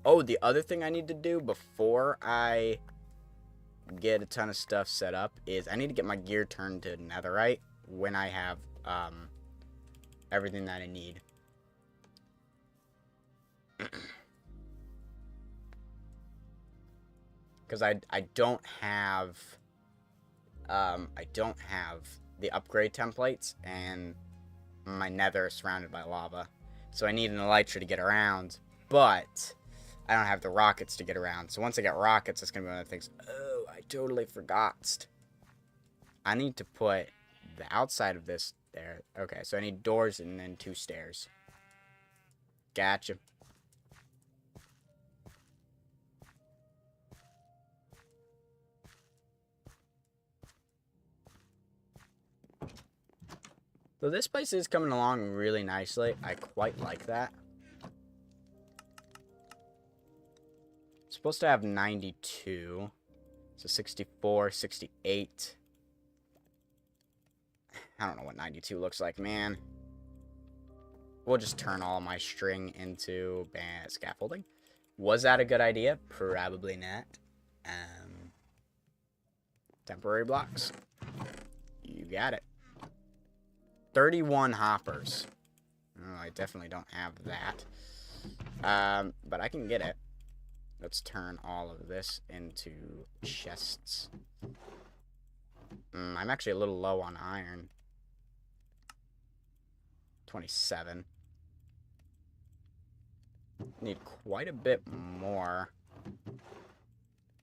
Oh, the other thing I need to do before I get a ton of stuff set up is I need to get my gear turned to netherite when I have everything that I need. Because I don't have the upgrade templates, and my nether is surrounded by lava. So I need an elytra to get around, but I don't have the rockets to get around. So once I get rockets, it's going to be one of the things. Oh, I totally forgot. I need to put the outside of this there. Okay, so I need doors and then 2 stairs. Gotcha. So this place is coming along really nicely. I quite like that. It's supposed to have 92. So 64, 68. I don't know what 92 looks like, man. We'll just turn all my string into scaffolding. Was that a good idea? Probably not. Temporary blocks. You got it. 31 hoppers. Oh, I definitely don't have that. But I can get it. Let's turn all of this into chests. I'm actually a little low on iron. 27. Need quite a bit more.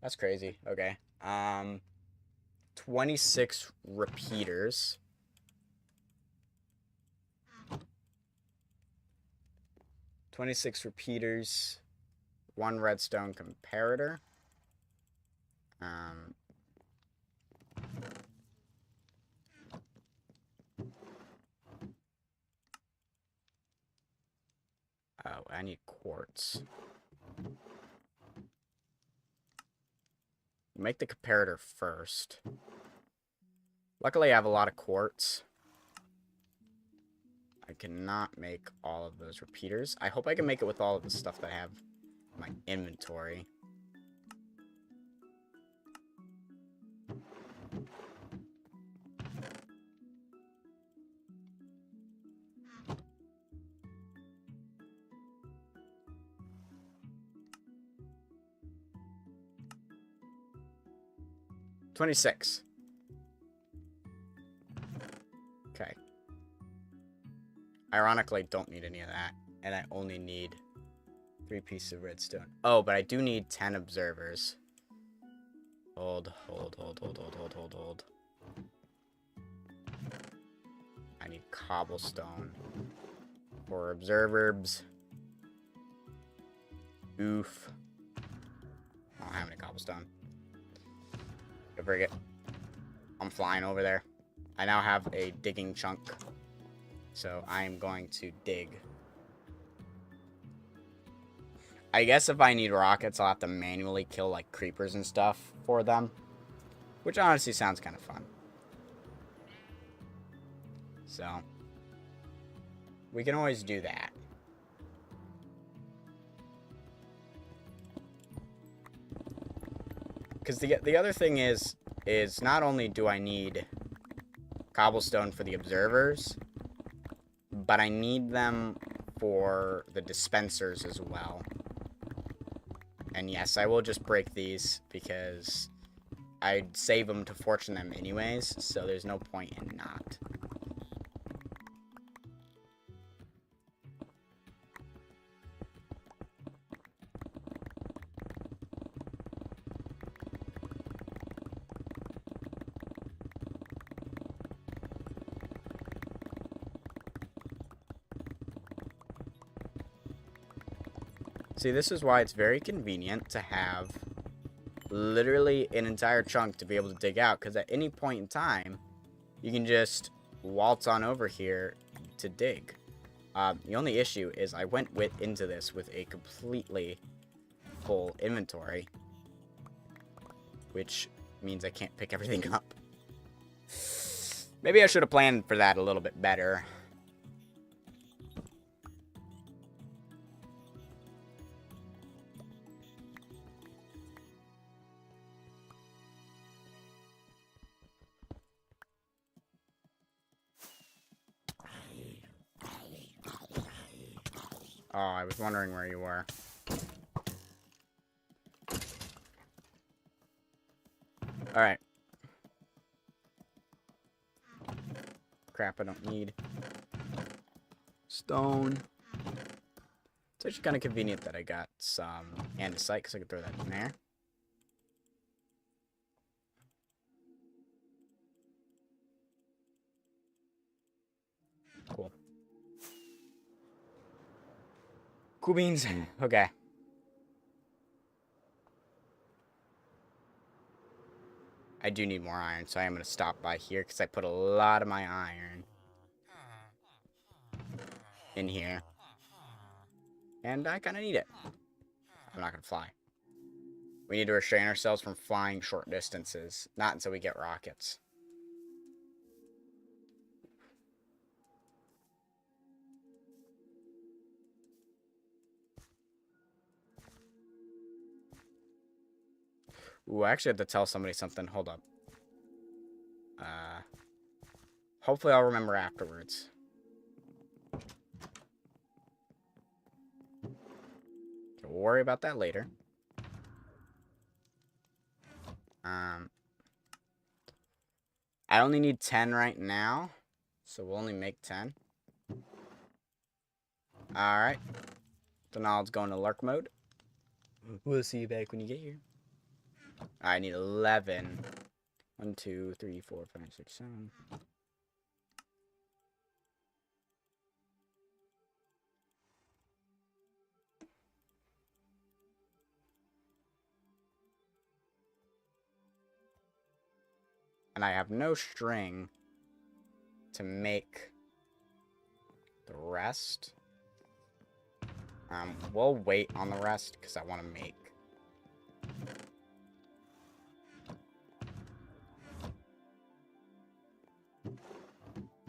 That's crazy. Okay. 26 repeaters. 26 repeaters. 1 redstone comparator. Oh, I need quartz. Make the comparator first. Luckily, I have a lot of quartz. I cannot make all of those repeaters. I hope I can make it with all of the stuff that I have in my inventory. $26. Okay. Ironically, don't need any of that. And I only need 3 pieces of redstone. Oh, but I do need 10 observers. Hold. I need cobblestone for observers. Oof. I don't have any cobblestone. Go bring it. I'm flying over there. I now have a digging chunk. So I am going to dig. I guess if I need rockets, I'll have to manually kill, like, creepers and stuff for them. Which honestly sounds kind of fun. So, we can always do that. Because the other thing is not only do I need cobblestone for the observers, but I need them for the dispensers as well. And yes, I will just break these because I'd save them to fortune them anyways, so there's no point in not. See, this is why it's very convenient to have literally an entire chunk to be able to dig out, because at any point in time, you can just waltz on over here to dig. The only issue is I went into this with a completely full inventory, which means I can't pick everything up. Maybe I should have planned for that a little bit better. Oh, I was wondering where you were. Alright. Crap, I don't need stone. It's actually kind of convenient that I got some andesite, because I could throw that in there. Cool. Cool beans. Okay. I do need more iron, so I am going to stop by here, because I put a lot of my iron in here. And I kind of need it. I'm not going to fly. We need to restrain ourselves from flying short distances. Not until we get rockets. Ooh, I actually have to tell somebody something. Hold up. Hopefully I'll remember afterwards. We'll worry about that later. I only need 10 right now, so we'll only make 10. Alright. So now let's go into lurk mode. We'll see you back when you get here. I need 11. 1, 2, 3, 4, 5, 6, 7. And I have no string to make the rest. We'll wait on the rest because I want to make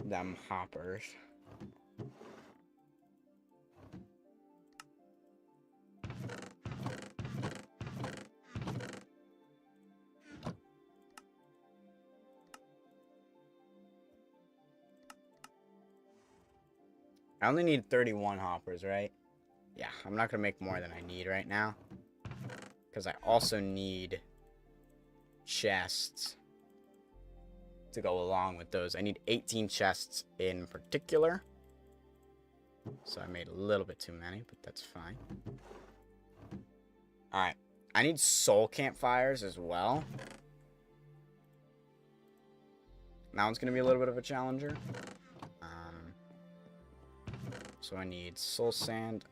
them hoppers. I only need 31 hoppers, right? Yeah, I'm not going to make more than I need right now. Because I also need chests to go along with those. I need 18 chests in particular. So I made a little bit too many, but that's fine. Alright. I need soul campfires as well. That one's going to be a little bit of a challenger. So I need soul sand.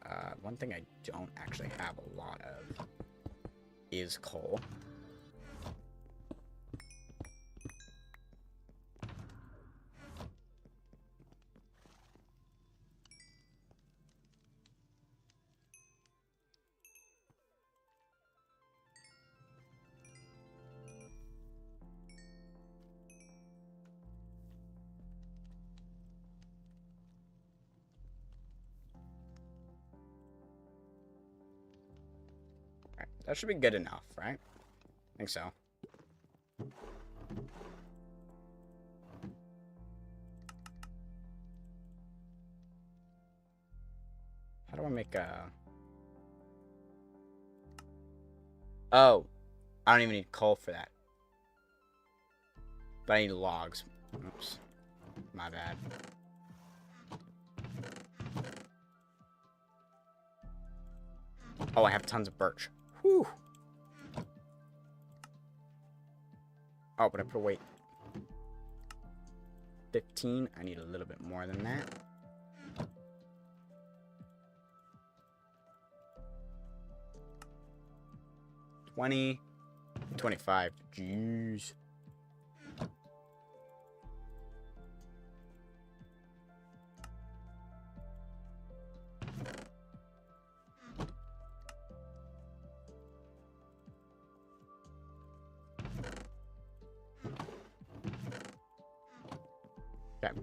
One thing I don't actually have a lot of is coal. Right, that should be good enough, right? I think so. How do I make a... Oh, I don't even need coal for that. But I need logs. Oops. My bad. Oh, I have tons of birch. Whew. Oh, but I put away 15. I need a little bit more than that. $20, $25. Jeez. Okay.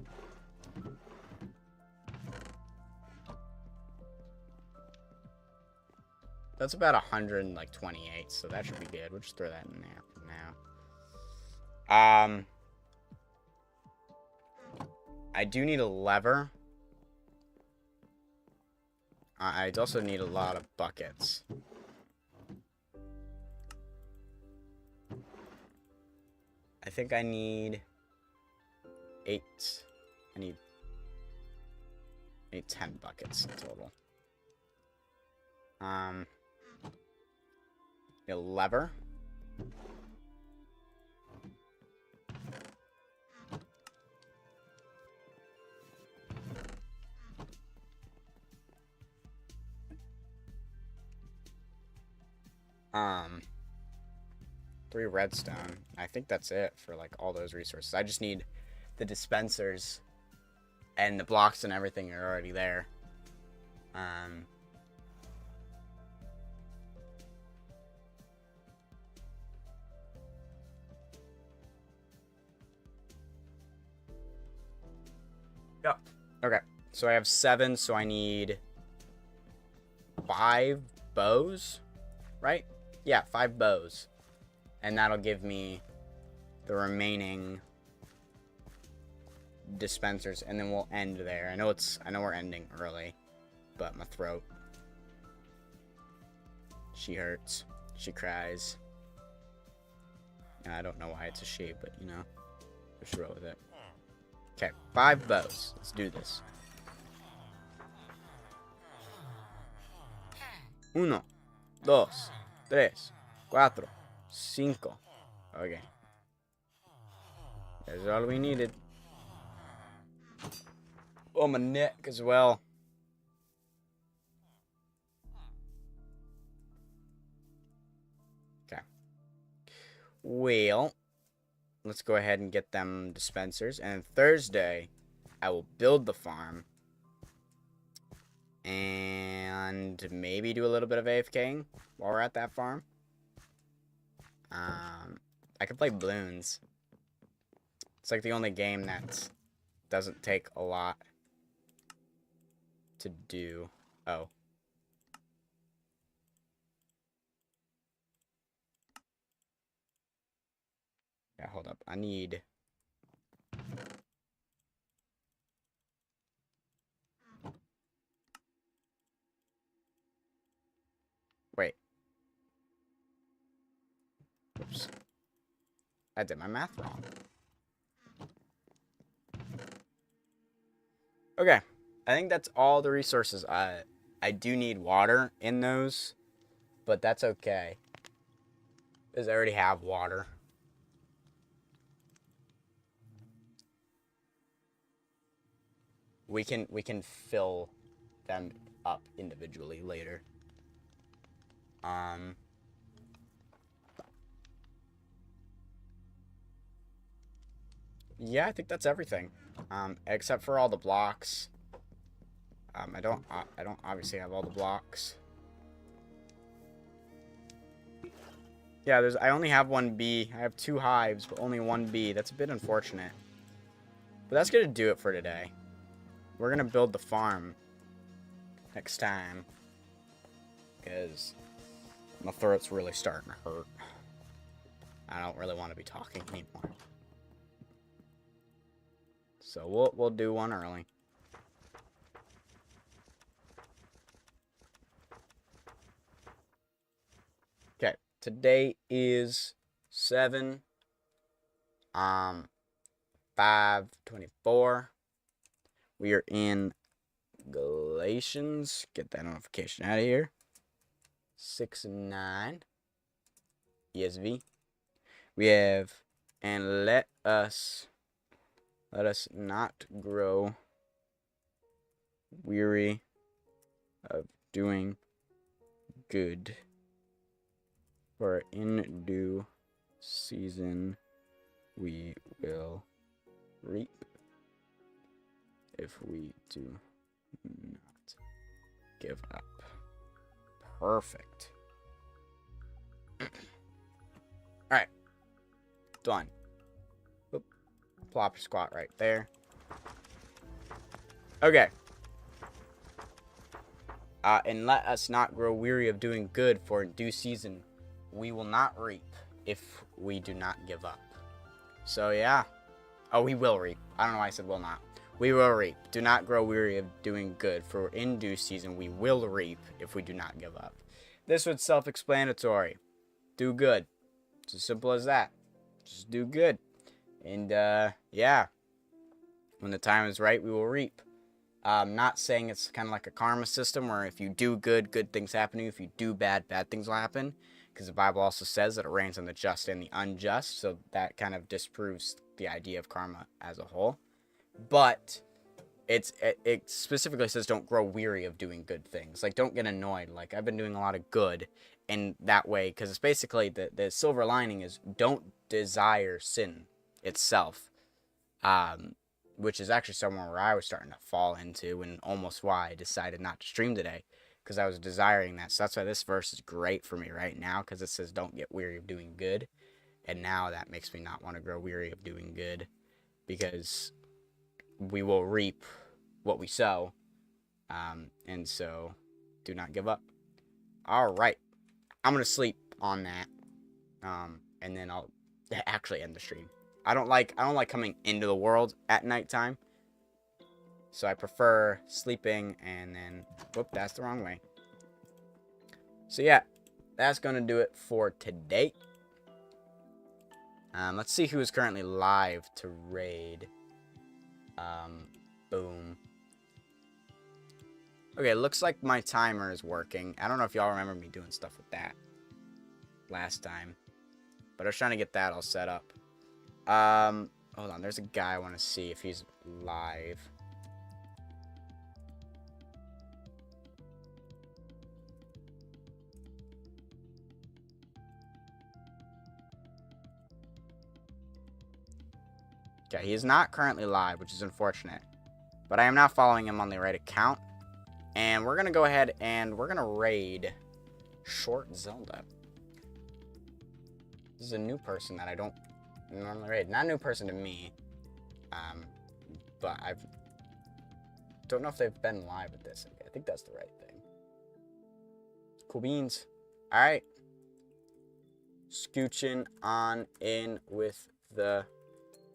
That's about 128, so that should be good. We'll just throw that in there for now. I do need a lever. I also need a lot of buckets. I think I need 8. I need 10 buckets in total. A lever. Um, 3 redstone. I think that's it for like all those resources. I just need the dispensers, and the blocks and everything are already there. Yep. Okay. So I have 7, so I need 5 bows, right? Yeah, 5 bows. And that'll give me the remaining dispensers, and then we'll end there. I know we're ending early, but my throat. She hurts. She cries. And I don't know why it's a she, but you know, just roll with it. Okay, 5 bows. Let's do this. 1, 2, 3, 4, 5. Okay. That's all we needed. Oh, my neck as well. Okay. Well, let's go ahead and get them dispensers. And Thursday, I will build the farm. And maybe do a little bit of AFKing while we're at that farm. I could play Bloons. It's like the only game that doesn't take a lot to do. Oh. Yeah, hold up. I need... Wait. Oops. I did my math wrong. Okay. I think that's all the resources. I do need water in those, but that's okay, because I already have water. We can fill them up individually later. Yeah, I think that's everything. Except for all the blocks. I don't obviously have all the blocks. Yeah, I only have one bee. I have 2 hives, but only 1 bee. That's a bit unfortunate. But that's gonna do it for today. We're gonna build the farm next time, because my throat's really starting to hurt. I don't really want to be talking anymore. So we'll do one early. Okay, today is 5/24. We are in Galatians. Get that notification out of here. 6:9. ESV. We have, and let us not grow weary of doing good, for in due season we will reap if we do not give up. Perfect. Alright. Done. Oop. Plop your squat right there. Okay. And let us not grow weary of doing good, for in due season we will not reap if we do not give up. So yeah. Oh, we will reap. I don't know why I said will not. We will reap. Do not grow weary of doing good, for in due season we will reap if we do not give up. This was self-explanatory. Do good. It's as simple as that. Just do good. And yeah. When the time is right, we will reap. I'm not saying it's kind of like a karma system where if you do good, good things happen to you. If you do bad, bad things will happen. Because the Bible also says that it rains on the just and the unjust. So that kind of disproves the idea of karma as a whole. But it specifically says don't grow weary of doing good things. Like, don't get annoyed. Like, I've been doing a lot of good in that way. Because it's basically the silver lining is don't desire sin itself. Which is actually somewhere where I was starting to fall into, and almost why I decided not to stream today, because I was desiring that. So that's why this verse is great for me right now, because it says don't get weary of doing good, and now that makes me not want to grow weary of doing good, because we will reap what we sow, and so do not give up. All right, I'm gonna sleep on that, and then I'll actually end the stream. I don't like coming into the world at nighttime. So I prefer sleeping and then... Whoop, that's the wrong way. So yeah, that's going to do it for today. Let's see who is currently live to raid. Boom. Okay, looks like my timer is working. I don't know if y'all remember me doing stuff with that last time. But I was trying to get that all set up. Hold on, there's a guy I want to see if he's live. Okay, he is not currently live, which is unfortunate. But I am now following him on the right account. And we're going to go ahead and we're going to raid Short Zelda. This is a new person that I don't normally raid. Not a new person to me. But I don't know if they've been live with this. I think that's the right thing. Cool beans. Alright. Scooching on in with the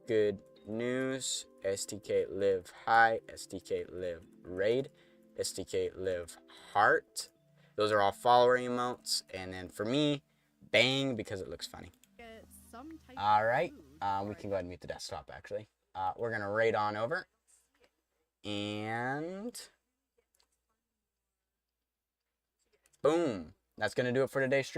good news. STK live high. STK live raid. STK live heart. Those are all follower emotes. And then for me, bang, because it looks funny. Alright. We can go ahead and mute the desktop, actually. We're going to raid on over. And... boom. That's going to do it for today's stream.